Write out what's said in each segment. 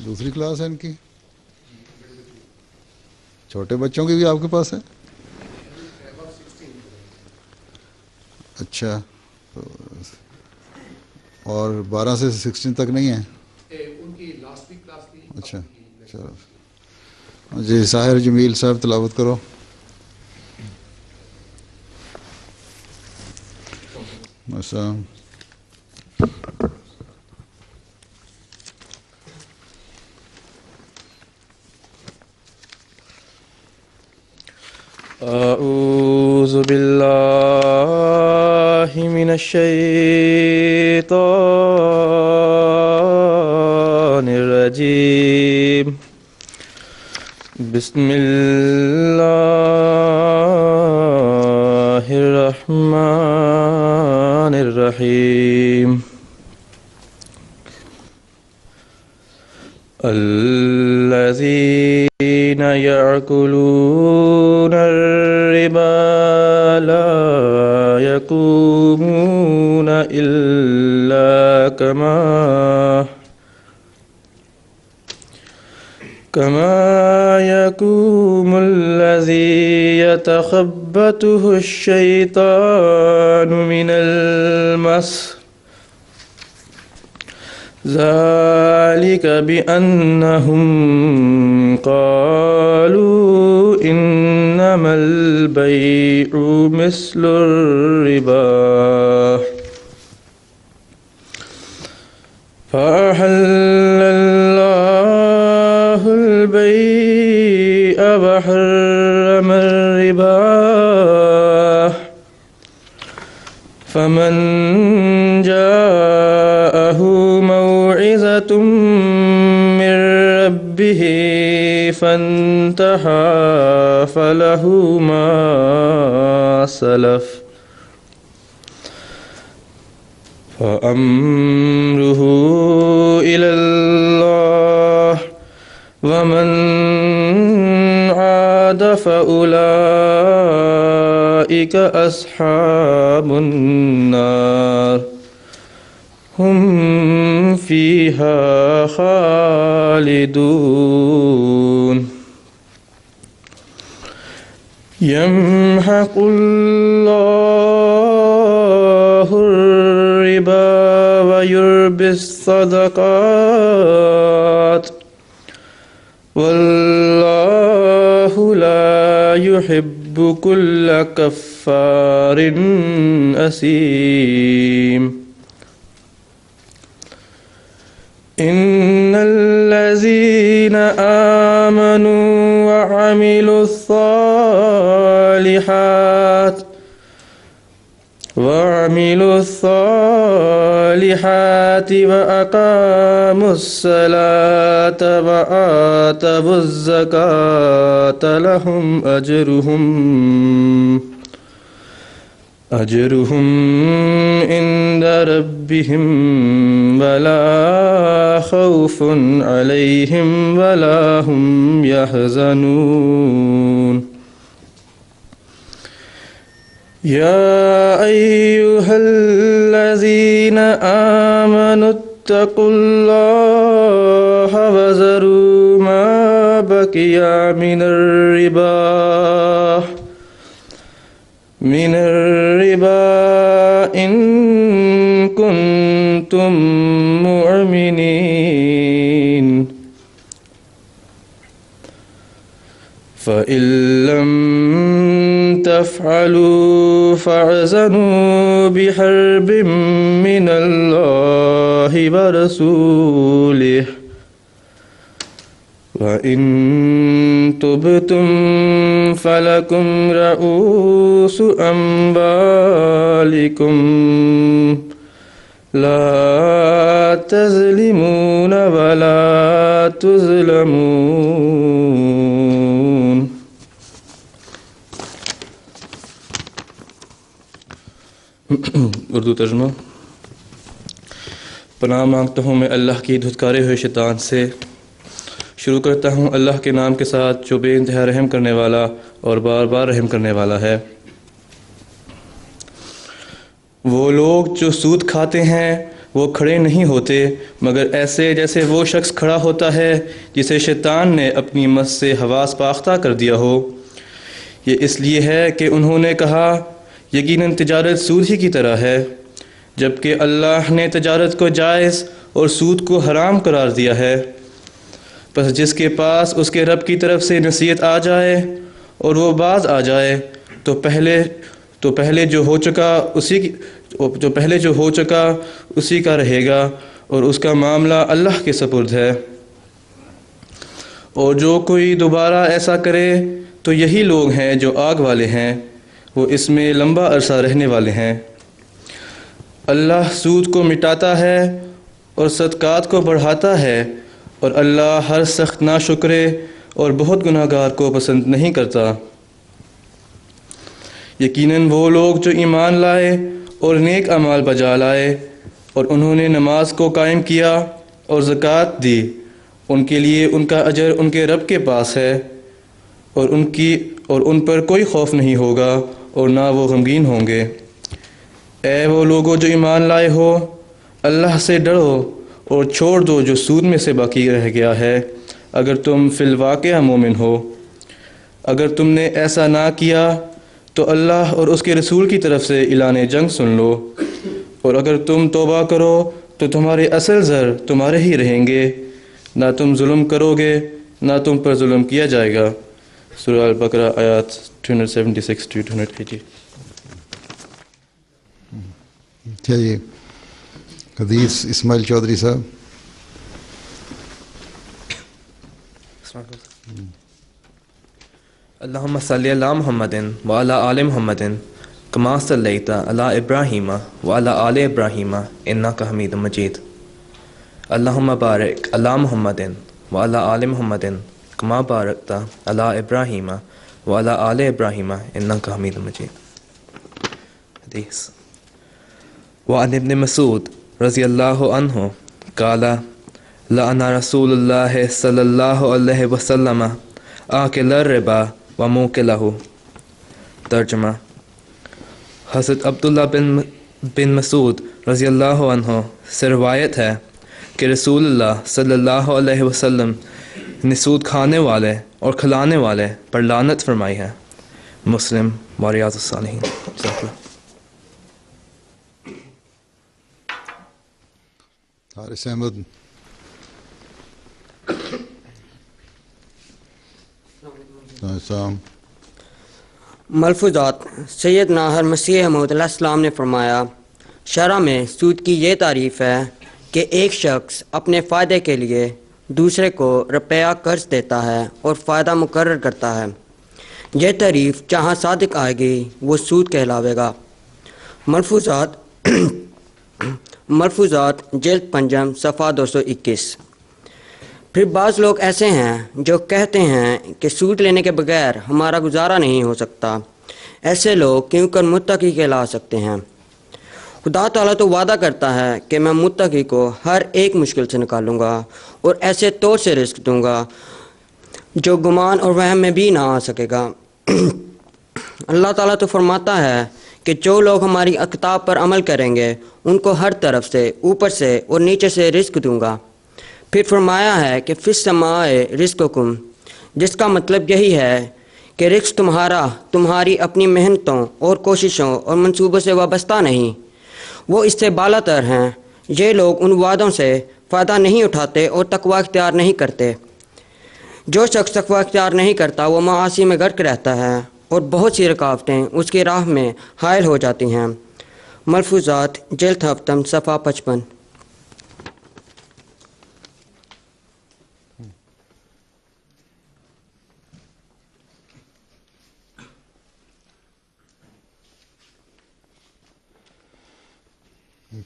دوسری کلاس ہے ان کی؟ چھوٹے بچوں کی بھی آپ کے پاس ہے؟ اچھا، اور 12 سے 16 تک نہیں ہے؟ اچھا چلو جی، ساحر جمیل صاحب تلاوت کرو۔ السلام۔ اعوذ باللہ من الشیطان الرجیم، بسم اللہ الرحمن الرحیم۔ الذين يأكلون الربا لا يقومون إلا كما يقوم الذي يتخبطه الشيطان من المس، ذلك بأنهم قالوا إنما البيع مثل الربا، فأحل الله البيع وحرم الربا، فمن جاءه موعظة من ربه فانتهى فله ما سلف فأمره إلى الله، ومن عاد فأولئك أصحاب النار هم فيها خالدون۔ يمحق الله الربا ويربي الصدقات، والله لا يحب كل كفار أثيم۔ إن الذين آمنوا وعملوا الصالحات وأقاموا الصلاة وآتوا الزكاة لهم أجرهم عند ربهم ولا خوف عليهم ولا هم يحزنون۔ يا أيها الذين آمنوا اتقوا الله وذروا ما بقي من الربا إن كنتم مؤمنين، فإن لم تفعلوا فاعزنوا بحرب من الله ورسوله، وإن تبتم فلكم رؤوس أموالكم لا تظلمون ولا تظلمون۔ اردو ترجمہ۔ پناہ مانگتا ہوں میں اللہ کی دھتکارے ہوئے شیطان سے۔ شروع کرتا ہوں اللہ کے نام کے ساتھ جو بے انتہا رحم کرنے والا اور بار بار رحم کرنے والا ہے۔ وہ لوگ جو سود کھاتے ہیں وہ کھڑے نہیں ہوتے مگر ایسے جیسے وہ شخص کھڑا ہوتا ہے جسے شیطان نے اپنی مس سے حواس پاختہ کر دیا ہو۔ یہ اس لیے ہے کہ انہوں نے کہا یقیناً تجارت سود ہی کی طرح ہے، جبکہ اللہ نے تجارت کو جائز اور سود کو حرام قرار دیا ہے۔ پس جس کے پاس اس کے رب کی طرف سے نصیحت آ جائے اور وہ باز آ جائے تو پہلے جو ہو چکا اسی کا رہے گا اور اس کا معاملہ اللہ کے سپرد ہے۔ اور جو کوئی دوبارہ ایسا کرے تو یہی لوگ ہیں جو آگ والے ہیں، وہ اس میں لمبا عرصہ رہنے والے ہیں۔ اللہ سود کو مٹاتا ہے اور صدقات کو بڑھاتا ہے، اور اللہ ہر سخت ناشکرے اور بہت گناہ گار کو پسند نہیں کرتا۔ یقیناً وہ لوگ جو ایمان لائے اور نیک اعمال بجا لائے اور انہوں نے نماز کو قائم کیا اور زکوٰۃ دی، ان کے لیے ان کا اجر ان کے رب کے پاس ہے، اور ان پر کوئی خوف نہیں ہوگا اور نہ وہ غمگین ہوں گے۔ اے وہ لوگو جو ایمان لائے ہو، اللہ سے ڈرو اور چھوڑ دو جو سود میں سے باقی رہ گیا ہے، اگر تم فی الواقع مومن ہو۔ اگر تم نے ایسا نہ کیا تو اللہ اور اس کے رسول کی طرف سے اعلان جنگ سن لو، اور اگر تم توبہ کرو تو تمہارے اصل زر تمہارے ہی رہیں گے، نہ تم ظلم کرو گے نہ تم پر ظلم کیا جائے گا۔ سورہ البقرہ آیات 276-280۔ چلیے حدیث اسماعیل چودھری صاحب۔ اللہم صلی علی محمد وعلی آل محمد کما صلیت علی ابراہیم وعلی آل ابراہیم انک حمید مجید۔ اللہم بارک علی محمد وعلی آل محمد کما بارکت علی ابراہیم وعلی آل ابراہیم انک حمید مجید۔ حدیث وعن ابن مسعود رضی اللہ عنہ قال لعن رسول اللہ صلی اللہ علیہ وسلم آکل الربا وموکلہ۔ ترجمہ: حضرت عبداللہ بن مسعود رضی اللہ عنہ سے روایت ہے کہ رسول اللہ صلی اللہ علیہ وسلم نے سود کھانے والے اور کھلانے والے پر لعنت فرمائی ہے۔ مسلم و ریاض الصالحین۔ حارث احمد۔ السلام۔ ملفوظات سیدنا مسیح موعود علیہ السلام نے فرمایا، شرع میں سود کی یہ تعریف ہے کہ ایک شخص اپنے فائدے کے لیے دوسرے کو روپیہ قرض دیتا ہے اور فائدہ مقرر کرتا ہے۔ یہ تعریف جہاں صادق آئے گی وہ سود کہلاوے گا۔ ملفوظات جلد پنجم صفحہ 221۔ پھر بعض لوگ ایسے ہیں جو کہتے ہیں کہ سود لینے کے بغیر ہمارا گزارا نہیں ہو سکتا۔ ایسے لوگ کیوں کر متقی کہلا سکتے ہیں؟ خدا تعالیٰ تو وعدہ کرتا ہے کہ میں متقی کو ہر ایک مشکل سے نکالوں گا اور ایسے طور سے رزق دوں گا جو گمان اور وہم میں بھی نہ آ سکے گا۔ اللہ تعالیٰ تو فرماتا ہے کہ جو لوگ ہماری کتاب پر عمل کریں گے ان کو ہر طرف سے، اوپر سے اور نیچے سے رزق دوں گا۔ پھر فرمایا ہے کہ فی السماء رزقکم، جس کا مطلب یہی ہے کہ رزق تمہارا تمہاری اپنی محنتوں اور کوششوں اور منصوبوں سے وابستہ نہیں، وہ اس سے بالا تر ہیں۔ یہ لوگ ان وعدوں سے فائدہ نہیں اٹھاتے اور تقوی اختیار نہیں کرتے۔ جو شخص تقوی اختیار نہیں کرتا وہ معاصی میں غرق رہتا ہے اور بہت سی رکاوٹیں اس کی راہ میں حائل ہو جاتی ہیں۔ ملفوظات جلد ہفتم صفحہ 55۔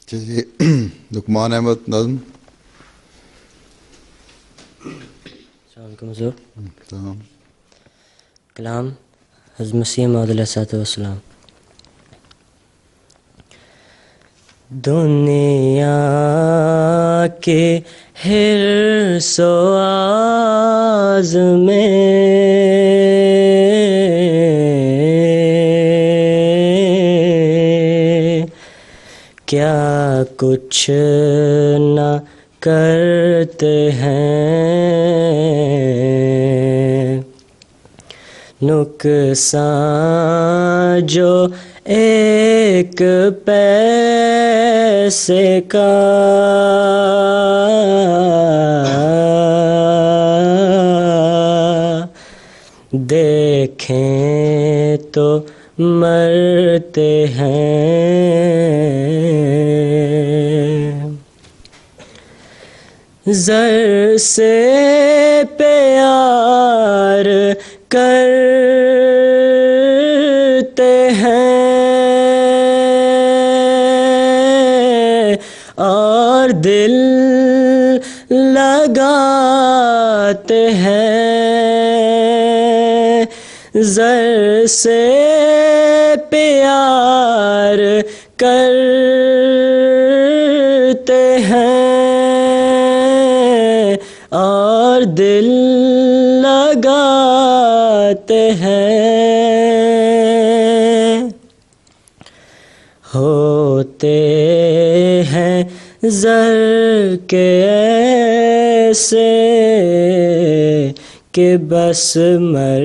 چلیے لقمان احمد نظم۔ السلام علیکم حضور۔ تمام۔ کلام حضرت مسیح موعود علیہ السلام۔ دنیا کے حرص و آز میں کیا کچھ نہ کرتے ہیں، نقصان جو ایک پیسے کا دیکھیں تو مرتے ہیں، زر سے پیار کرتے ہیں اور دل لگاتے ہیں، زر سے پیار کرتے ہیں اور دل لگاتے ہیں، ہوتے ہیں زر کے ایسے کہ بس مر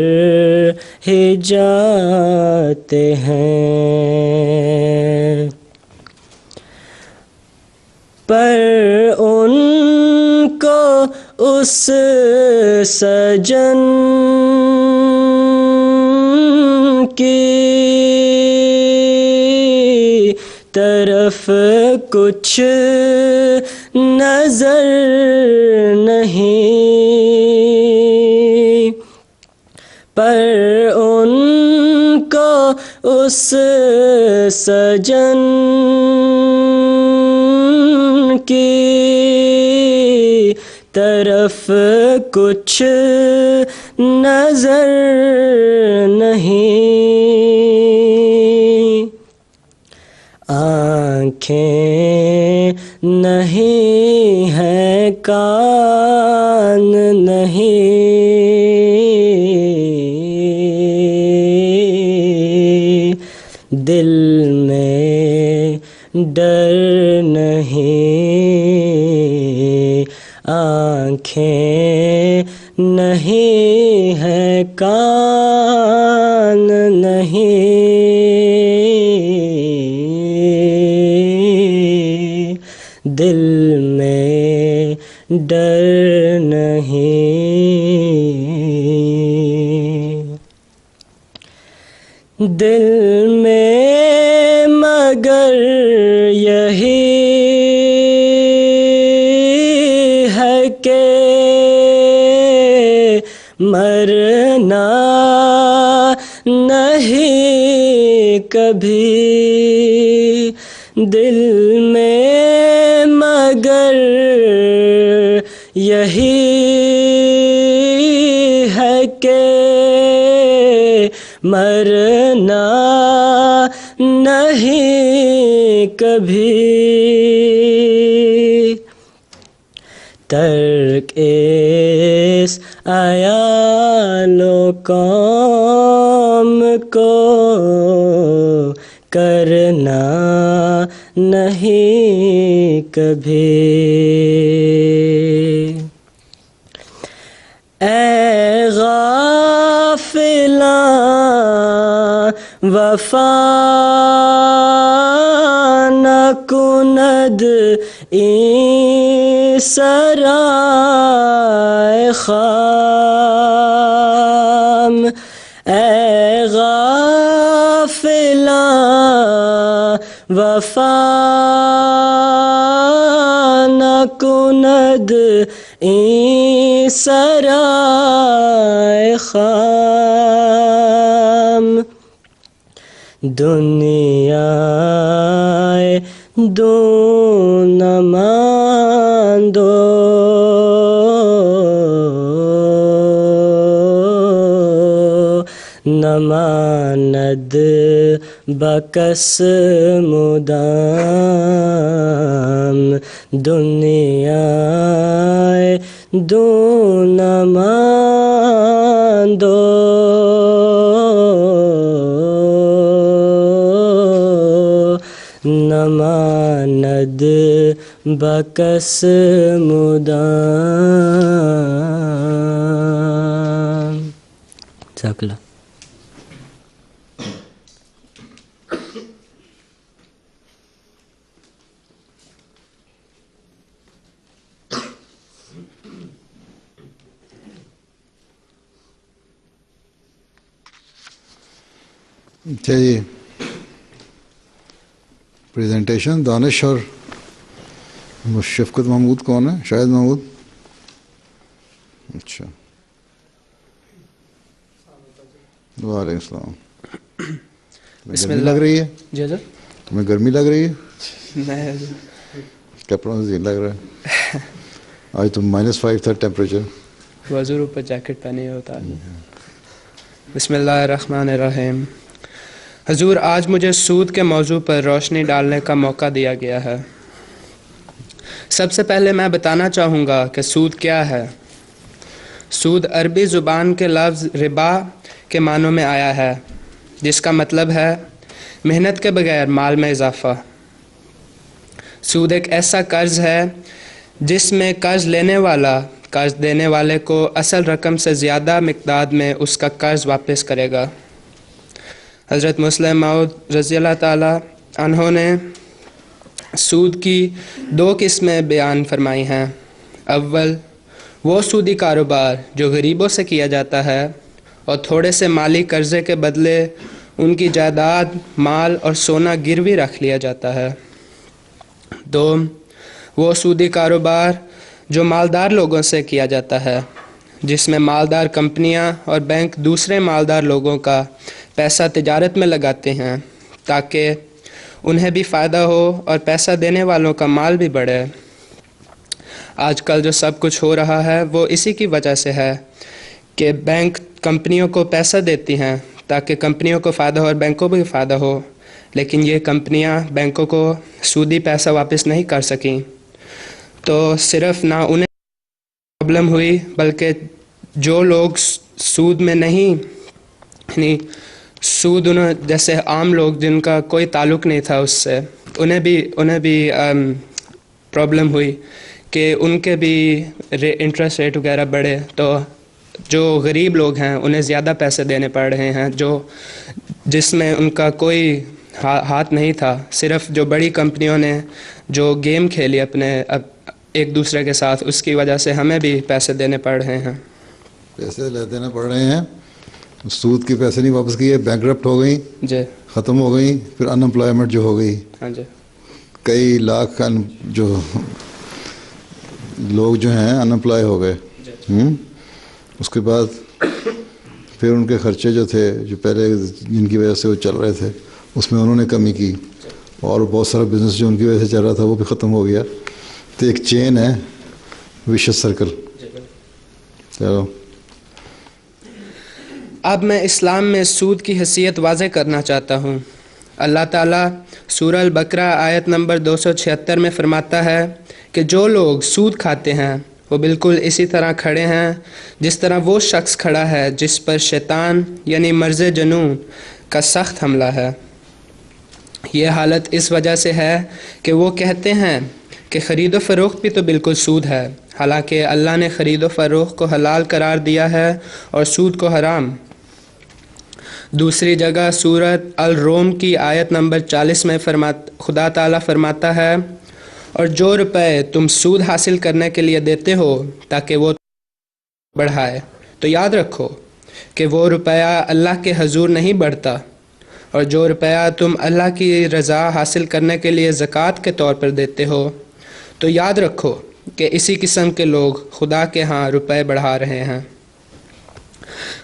ہی جاتے ہیں، پر ان کو اس سجن کی طرف کچھ نظر نہیں، پر ان کو اس سجن کی طرف کچھ نظر نہیں، آنکھیں نہیں ہیں، کان نہیں، دل میں ڈر نہیں، آنکھیں نہیں ہیں، کان نہیں، دل میں ڈر نہیں، دل میں مگر یہی ہے کہ مرنا نہیں کبھی، دل میں مگر یہی ہے کہ مرنا نہیں کبھی، ترک اس عیال و قوم کو کرنا نہیں کبھی، اے غافلاں وفا نہ کند این سرائے خام، اے غافلاں وفا نہ کند این سرائے خام، دنیا دون ماندو نماند بکس مدام، دنیا دون ماندو نماند بد بکس مدام. جزاک اللہ. اچھا جی، پریزنٹیشن دانش اور شفقت محمود کون ہے؟ شاہد محمود. اچھا، وعلیکم السلام. گرمی لگ رہی ہے؟ جی حضرت. تمہیں گرمی لگ رہی ہے؟ نہیں حضرت. کپڑوں سے لگ رہا ہے. آج تو -5 تھا ٹیمپریچر. حضور اوپر جیکٹ پہنے ہوتا ہے. بسم اللہ الرحمن الرحیم. حضور، آج مجھے سود کے موضوع پر روشنی ڈالنے کا موقع دیا گیا ہے. سب سے پہلے میں بتانا چاہوں گا کہ سود کیا ہے. سود عربی زبان کے لفظ ربا کے معنوں میں آیا ہے، جس کا مطلب ہے محنت کے بغیر مال میں اضافہ. سود ایک ایسا قرض ہے جس میں قرض لینے والا قرض دینے والے کو اصل رقم سے زیادہ مقدار میں اس کا قرض واپس کرے گا. حضرت مسلم موعود رضی اللہ تعالی عنہ نے سود کی 2 قسمیں بیان فرمائی ہیں. اول، وہ سودی کاروبار جو غریبوں سے کیا جاتا ہے اور تھوڑے سے مالی قرضے کے بدلے ان کی جائیداد، مال اور سونا گروی رکھ لیا جاتا ہے. دوم، وہ سودی کاروبار جو مالدار لوگوں سے کیا جاتا ہے، جس میں مالدار کمپنیاں اور بینک دوسرے مالدار لوگوں کا پیسہ تجارت میں لگاتے ہیں تاکہ انہیں بھی فائدہ ہو اور پیسہ دینے والوں کا مال بھی بڑھے. آج کل جو سب کچھ ہو رہا ہے وہ اسی کی وجہ سے ہے کہ بینک کمپنیوں کو پیسہ دیتی ہیں تاکہ کمپنیوں کو فائدہ ہو اور بینکوں کو بھی فائدہ ہو، لیکن یہ کمپنیاں بینکوں کو سودی پیسہ واپس نہیں کر سکیں. تو صرف نہ انہیں پرابلم ہوئی بلکہ جو لوگ سود میں نہیں، یعنی سود انہیں جیسے عام لوگ جن کا کوئی تعلق نہیں تھا اس سے، انہیں بھی پرابلم ہوئی کہ ان کے بھی انٹرسٹ ریٹ وغیرہ بڑھے. تو جو غریب لوگ ہیں انہیں زیادہ پیسے دینے پڑ رہے ہیں جس میں ان کا کوئی ہاتھ نہیں تھا. صرف جو بڑی کمپنیوں نے جو گیم کھیلی اپنے ایک دوسرے کے ساتھ، اس کی وجہ سے ہمیں بھی پیسے دینے پڑ رہے ہیں. پیسے دینے پڑ رہے ہیں. سود کے پیسے نہیں واپس کیے، بینکرپٹ ہو گئی، جی ختم ہو گئی. پھر ان امپلائمنٹ جو ہو گئی، ہاں جی، کئی لاکھ جو لوگ جو ہیں ان امپلائی ہو گئے. اس کے بعد پھر ان کے خرچے جو تھے جو پہلے جن کی وجہ سے وہ چل رہے تھے اس میں انہوں نے کمی کی، اور بہت سارا بزنس جو ان کی وجہ سے چل رہا تھا وہ بھی ختم ہو گیا. تو ایک چین ہے، ویشس سرکل. چلو اب میں اسلام میں سود کی حیثیت واضح کرنا چاہتا ہوں. اللہ تعالیٰ سورہ البقرہ آیت نمبر 276 میں فرماتا ہے کہ جو لوگ سود کھاتے ہیں وہ بالکل اسی طرح کھڑے ہیں جس طرح وہ شخص کھڑا ہے جس پر شیطان یعنی مرض جنون کا سخت حملہ ہے. یہ حالت اس وجہ سے ہے کہ وہ کہتے ہیں کہ خرید و فروخت بھی تو بالکل سود ہے، حالانکہ اللہ نے خرید و فروخت کو حلال قرار دیا ہے اور سود کو حرام. دوسری جگہ سورۃ الروم کی آیت نمبر 40 میں خدا تعالیٰ فرماتا ہے، اور جو روپے تم سود حاصل کرنے کے لیے دیتے ہو تاکہ وہ بڑھائے، تو یاد رکھو کہ وہ روپیہ اللہ کے حضور نہیں بڑھتا، اور جو روپیہ تم اللہ کی رضا حاصل کرنے کے لیے زکوٰۃ کے طور پر دیتے ہو تو یاد رکھو کہ اسی قسم کے لوگ خدا کے ہاں روپے بڑھا رہے ہیں.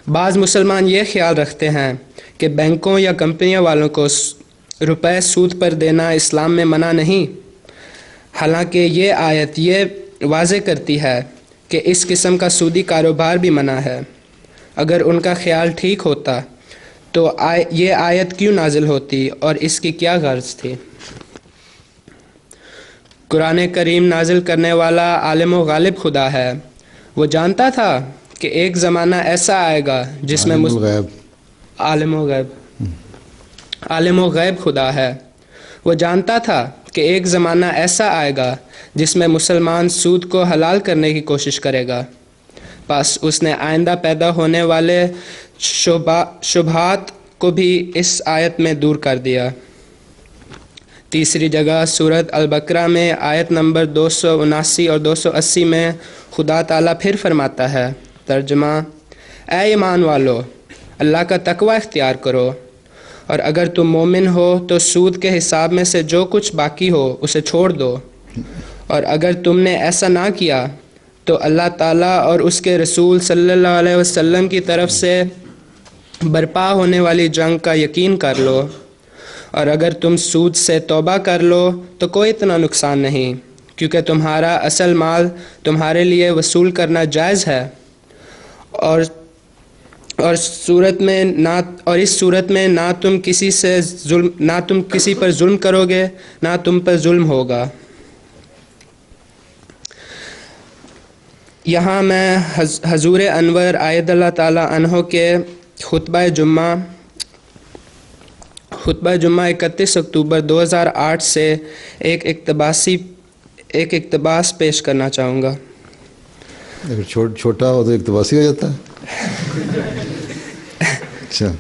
بعض مسلمان یہ خیال رکھتے ہیں کہ بینکوں یا کمپنیوں والوں کو روپے سود پر دینا اسلام میں منع نہیں، حالانکہ یہ آیت یہ واضح کرتی ہے کہ اس قسم کا سودی کاروبار بھی منع ہے. اگر ان کا خیال ٹھیک ہوتا تو یہ آیت کیوں نازل ہوتی اور اس کی کیا غرض تھی؟ قرآن کریم نازل کرنے والا عالم و غالب خدا ہے. وہ جانتا تھا کہ ایک زمانہ ایسا آئے گا جس میں عالم و غیب خدا ہے. وہ جانتا تھا کہ ایک زمانہ ایسا آئے گا جس میں مسلمان سود کو حلال کرنے کی کوشش کرے گا، بس اس نے آئندہ پیدا ہونے والے شبہات کو بھی اس آیت میں دور کر دیا۔ تیسری جگہ سورۃ البقرہ میں آیت نمبر 279 اور 280 میں خدا تعالیٰ پھر فرماتا ہے، ترجمہ: اے ایمان والو، اللہ کا تقوی اختیار کرو، اور اگر تم مومن ہو تو سود کے حساب میں سے جو کچھ باقی ہو اسے چھوڑ دو، اور اگر تم نے ایسا نہ کیا تو اللہ تعالیٰ اور اس کے رسول صلی اللہ علیہ وسلم کی طرف سے برپا ہونے والی جنگ کا یقین کر لو، اور اگر تم سود سے توبہ کر لو تو کوئی اتنا نقصان نہیں، کیونکہ تمہارا اصل مال تمہارے لیے وصول کرنا جائز ہے، اور اس صورت میں نہ تم کسی پر ظلم کرو گے نہ تم پر ظلم ہوگا۔ یہاں میں حضور انور اید اللہ تعالیٰ عنہ کے خطبہ جمعہ 31 اکتوبر 2008 سے ایک اقتباس پیش کرنا چاہوں گا۔ اگر چھوٹا ہو تو اقتباسی ہو جاتا ہے۔ اچھا،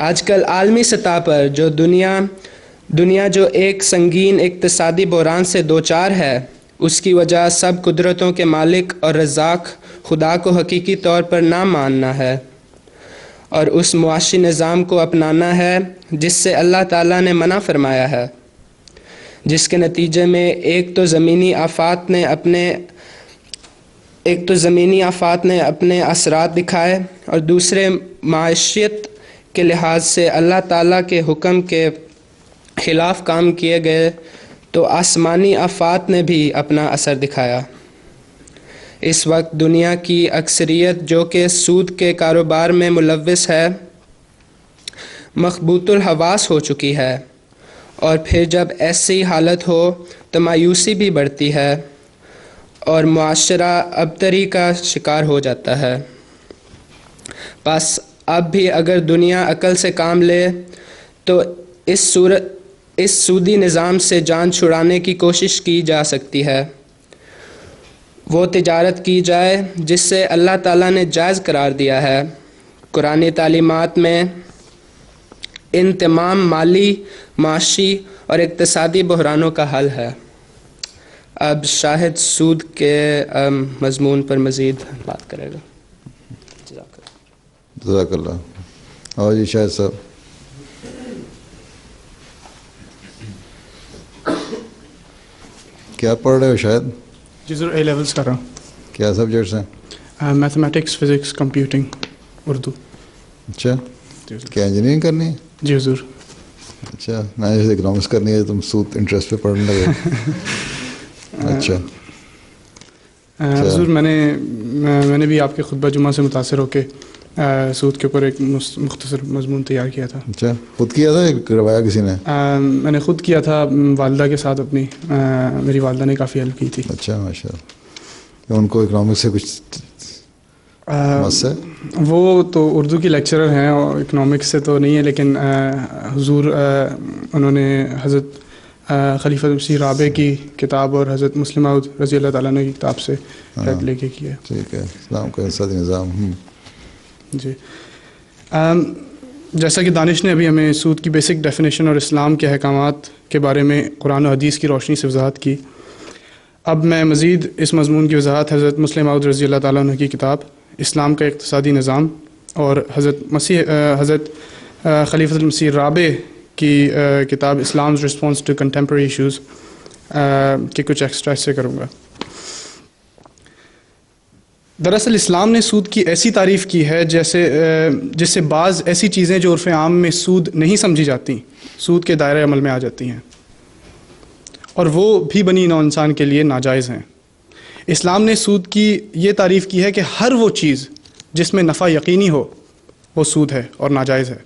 آج کل عالمی سطح پر جو دنیا جو ایک سنگین اقتصادی بحران سے دوچار ہے، اس کی وجہ سب قدرتوں کے مالک اور رزاق خدا کو حقیقی طور پر نہ ماننا ہے، اور اس معاشی نظام کو اپنانا ہے جس سے اللہ تعالیٰ نے منع فرمایا ہے، جس کے نتیجے میں ایک تو زمینی آفات نے اپنے اثرات دکھائے، اور دوسرے معیشت کے لحاظ سے اللہ تعالیٰ کے حکم کے خلاف کام کیے گئے تو آسمانی آفات نے بھی اپنا اثر دکھایا۔ اس وقت دنیا کی اکثریت جو کہ سود کے کاروبار میں ملوث ہے مخبوط الحواس ہو چکی ہے، اور پھر جب ایسی حالت ہو تو مایوسی بھی بڑھتی ہے اور معاشرہ ابتری کا شکار ہو جاتا ہے۔ بس اب بھی اگر دنیا عقل سے کام لے تو اس سودی نظام سے جان چھڑانے کی کوشش کی جا سکتی ہے۔ وہ تجارت کی جائے جس سے اللہ تعالیٰ نے جائز قرار دیا ہے۔ قرآنی تعلیمات میں ان تمام مالی، معاشی اور اقتصادی بحرانوں کا حل ہے۔ اب شاہد سود کے مضمون پر مزید بات کرے گا۔ جزاک اللہ۔ اور جی شاہد صاحب، کیا پڑھ رہے ہو شاید؟ جی سر، اے لیولس کر رہا ہوں۔ کیا سبجیکٹس ہیں؟ Mathematics, physics, computing, Urdu. اچھا، کیا انجینئرنگ کرنی ہے؟ جی حضور۔ اچھا، میں نے اکنامکس کرنی ہے، تم سود انٹرسٹ پہ پڑھنے لگے۔ اچھا حضور، میں نے بھی آپ کے خطبہ جمعہ سے متاثر ہو کے سود کے اوپر ایک مختصر مضمون تیار کیا تھا۔ اچھا، خود کیا تھا یا کروایا کسی نے؟ میں نے خود کیا تھا، والدہ کے ساتھ اپنی، میری والدہ نے کافی ہیلپ کی تھی۔ اچھا، ماشاء اللہ۔ ان کو اکنامکس سے کچھ مسئلہ؟ وہ تو اردو کی لیکچرر ہیں اور اکنامکس سے تو نہیں ہے، لیکن حضور انہوں نے حضرت خلیفہ مسیح رابع کی کتاب اور حضرت مسلم موعود رضی اللہ تعالیٰ عنہ کی کتاب سے ہیلپ لے کے کیا ہے۔ ٹھیک ہے، اسلام کا اقتصادی نظام۔ جی، جیسا کہ دانش نے ابھی ہمیں سود کی بیسک ڈیفینیشن اور اسلام کے احکامات کے بارے میں قرآن و حدیث کی روشنی سے وضاحت کی، اب میں مزید اس مضمون کی وضاحت حضرت مسلم موعود رضی اللہ تعالیٰ عنہ کی کتاب اسلام کا اقتصادی نظام اور حضرت خلیفۃ المسیح رابع کی کتاب Islam's response to contemporary issues کے کچھ ایکسٹریکٹ سے کروں گا۔ دراصل اسلام نے سود کی ایسی تعریف کی ہے جس سے بعض ایسی چیزیں جو عرف عام میں سود نہیں سمجھی جاتی سود کے دائرۂ عمل میں آ جاتی ہیں، اور وہ بھی بنی نوع انسان کے لیے ناجائز ہیں۔ اسلام نے سود کی یہ تعریف کی ہے کہ ہر وہ چیز جس میں نفع یقینی ہو وہ سود ہے اور ناجائز ہے۔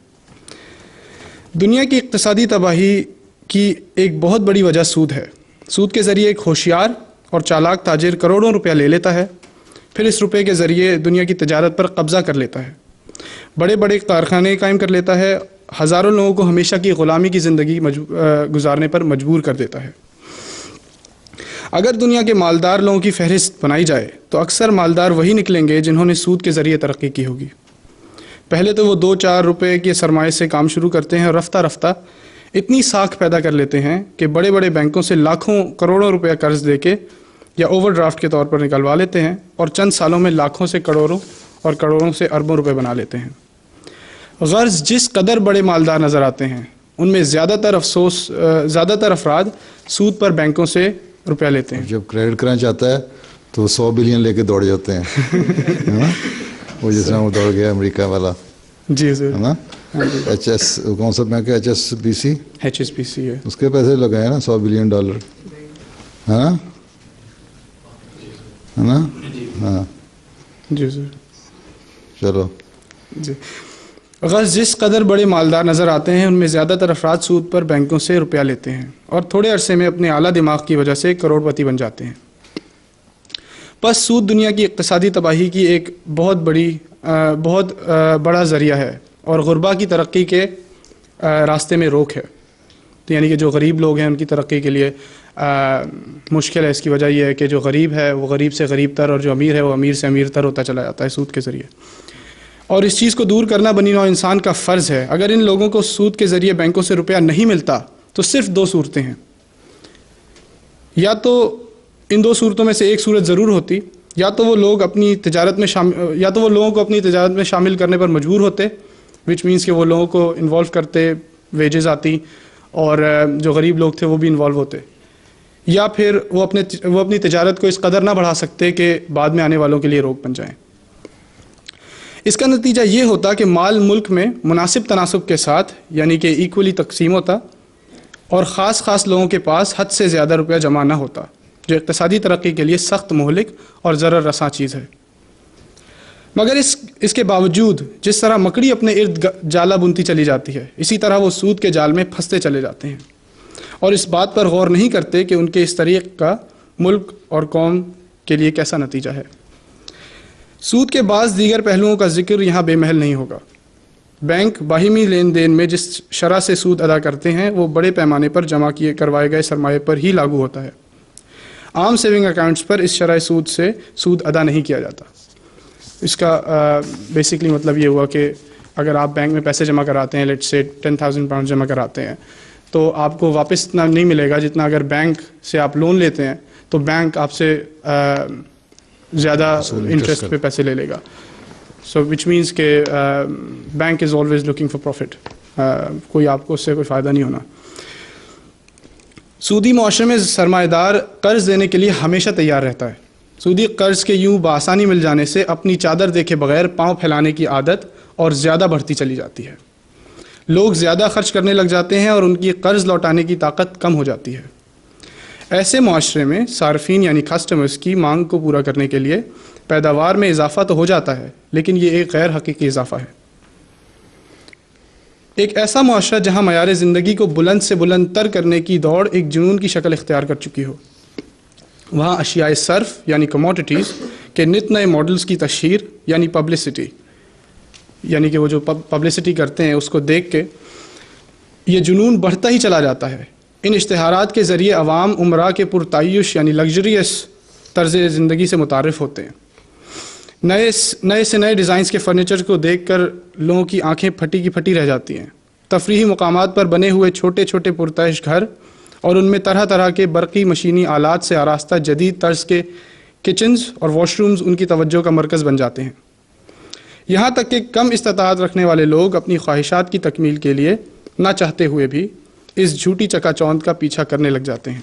دنیا کی اقتصادی تباہی کی ایک بہت بڑی وجہ سود ہے۔ سود کے ذریعے ایک ہوشیار اور چالاک تاجر کروڑوں روپیہ لے لیتا ہے، پھر اس روپے کے ذریعے دنیا کی تجارت پر قبضہ کر لیتا ہے، بڑے بڑے کارخانے قائم کر لیتا ہے، ہزاروں لوگوں کو ہمیشہ کی غلامی کی زندگی گزارنے پر مجبور کر دیتا ہے۔ اگر دنیا کے مالدار لوگوں کی فہرست بنائی جائے تو اکثر مالدار وہی نکلیں گے جنہوں نے سود کے ذریعے ترقی کی ہوگی۔ پہلے تو وہ 2-4 روپے کے سرمایے سے کام شروع کرتے ہیں اور رفتہ رفتہ اتنی ساکھ پیدا کر لیتے ہیں کہ بڑے بڑے بینکوں سے لاکھوں کروڑوں روپے قرض دے کے یا اوور ڈرافٹ کے طور پر نکلوا لیتے ہیں اور چند سالوں میں لاکھوں سے کروڑوں اور کروڑوں سے اربوں روپے بنا لیتے ہیں۔ غرض جس قدر بڑے مالدار نظر آتے ہیں ان میں زیادہ تر افراد سود پر بینکوں سے روپیہ لیتے ہیں۔ جب کریڈٹ کرنچ آتا ہے تو 100 بلین لے کے دوڑ جاتے ہیں، وہ جس طرح وہ دوڑ گیا امریکہ والا، جی سر، ہے نا، ایچ ایس کون سا بینک ہے، ایچ ایس بی سی ہے، اس کے پیسے لگائے نا $100 بلین، ہے نا، ہے نا، ہاں جی سر، چلو جی۔ غرض جس قدر بڑے مالدار نظر آتے ہیں ان میں زیادہ تر افراد سود پر بینکوں سے روپیہ لیتے ہیں اور تھوڑے عرصے میں اپنے اعلیٰ دماغ کی وجہ سے کروڑ پتی بن جاتے ہیں۔ بس سود دنیا کی اقتصادی تباہی کی ایک بہت بڑا ذریعہ ہے اور غربا کی ترقی کے راستے میں روک ہے۔ تو یعنی کہ جو غریب لوگ ہیں ان کی ترقی کے لیے مشکل ہے۔ اس کی وجہ یہ ہے کہ جو غریب ہے وہ غریب سے غریب تر اور جو امیر ہے وہ امیر سے امیر تر ہوتا چلا جاتا ہے سود کے ذریعے، اور اس چیز کو دور کرنا بنی نوع انسان کا فرض ہے۔ اگر ان لوگوں کو سود کے ذریعے بینکوں سے روپیہ نہیں ملتا تو صرف 2 صورتیں ہیں، یا تو ان 2 صورتوں میں سے ایک صورت ضرور ہوتی، یا تو وہ لوگوں کو اپنی تجارت میں شامل کرنے پر مجبور ہوتے، وچ مینس کہ وہ لوگوں کو انوالو کرتے، ویجز آتی اور جو غریب لوگ تھے وہ بھی انوالو ہوتے، یا پھر وہ اپنی تجارت کو اس قدر نہ بڑھا سکتے کہ بعد میں آنے والوں کے لیے روک بن جائیں۔ اس کا نتیجہ یہ ہوتا کہ مال ملک میں مناسب تناسب کے ساتھ یعنی کہ ایکولی تقسیم ہوتا اور خاص لوگوں کے پاس حد سے زیادہ روپیہ جمع نہ ہوتا، جو اقتصادی ترقی کے لیے سخت مہلک اور ضرر رساں چیز ہے۔ مگر اس کے باوجود جس طرح مکڑی اپنے ارد جالا بنتی چلی جاتی ہے، اسی طرح وہ سود کے جال میں پھنستے چلے جاتے ہیں اور اس بات پر غور نہیں کرتے کہ ان کے اس طریق کا ملک اور قوم کے لیے کیسا نتیجہ ہے۔ سود کے بعض دیگر پہلوؤں کا ذکر یہاں بے محل نہیں ہوگا۔ بینک باہمی لین دین میں جس شرح سے سود ادا کرتے ہیں وہ بڑے پیمانے پر جمع کروائے گئے سرمایے پر ہی لاگو ہوتا ہے۔ عام سیونگ اکاؤنٹس پر اس شرح سود سے سود ادا نہیں کیا جاتا۔ اس کا بیسکلی مطلب یہ ہوا کہ اگر آپ بینک میں پیسے جمع کراتے ہیں، لیٹ سے 10,000 پاؤنڈ جمع کراتے ہیں، تو آپ کو واپس اتنا نہیں ملے گا جتنا اگر بینک سے آپ لون لیتے ہیں تو بینک آپ سے زیادہ انٹرسٹ پہ پیسے لے لے گا۔ سو وچ مینس کہ bank is always looking for profit, کوئی آپ کو اس سے کوئی فائدہ نہیں ہونا۔ سودی معاشرے میں سرمایہ دار قرض دینے کے لیے ہمیشہ تیار رہتا ہے۔ سودی قرض کے یوں بآسانی مل جانے سے اپنی چادر دیکھے بغیر پاؤں پھیلانے کی عادت اور زیادہ بڑھتی چلی جاتی ہے۔ لوگ زیادہ خرچ کرنے لگ جاتے ہیں اور ان کی قرض لوٹانے کی طاقت کم ہو جاتی ہے۔ ایسے معاشرے میں صارفین یعنی کسٹمرز کی مانگ کو پورا کرنے کے لیے پیداوار میں اضافہ تو ہو جاتا ہے، لیکن یہ ایک غیر حقیقی اضافہ ہے۔ ایک ایسا معاشرہ جہاں معیار زندگی کو بلند سے بلند تر کرنے کی دوڑ ایک جنون کی شکل اختیار کر چکی ہو، وہاں اشیاء صرف یعنی کموڈٹیز کے نت نئے ماڈلز کی تشہیر یعنی پبلسٹی، یعنی کہ وہ جو پبلسٹی کرتے ہیں اس کو دیکھ کے یہ جنون بڑھتا ہی چلا جاتا ہے۔ ان اشتہارات کے ذریعے عوام عمرہ کے پرتعیش یعنی لگژریس طرز زندگی سے متعارف ہوتے ہیں۔ نئے سے نئے ڈیزائنز کے فرنیچر کو دیکھ کر لوگوں کی آنکھیں پھٹی کی پھٹی رہ جاتی ہیں۔ تفریحی مقامات پر بنے ہوئے چھوٹے چھوٹے پرتعیش گھر اور ان میں طرح طرح کے برقی مشینی آلات سے آراستہ جدید طرز کے کچنز اور واش رومز ان کی توجہ کا مرکز بن جاتے ہیں۔ یہاں تک کہ کم استطاعت رکھنے والے لوگ اپنی خواہشات کی تکمیل کے لیے نہ چاہتے ہوئے بھی اس جھوٹی چکا چوند کا پیچھا کرنے لگ جاتے ہیں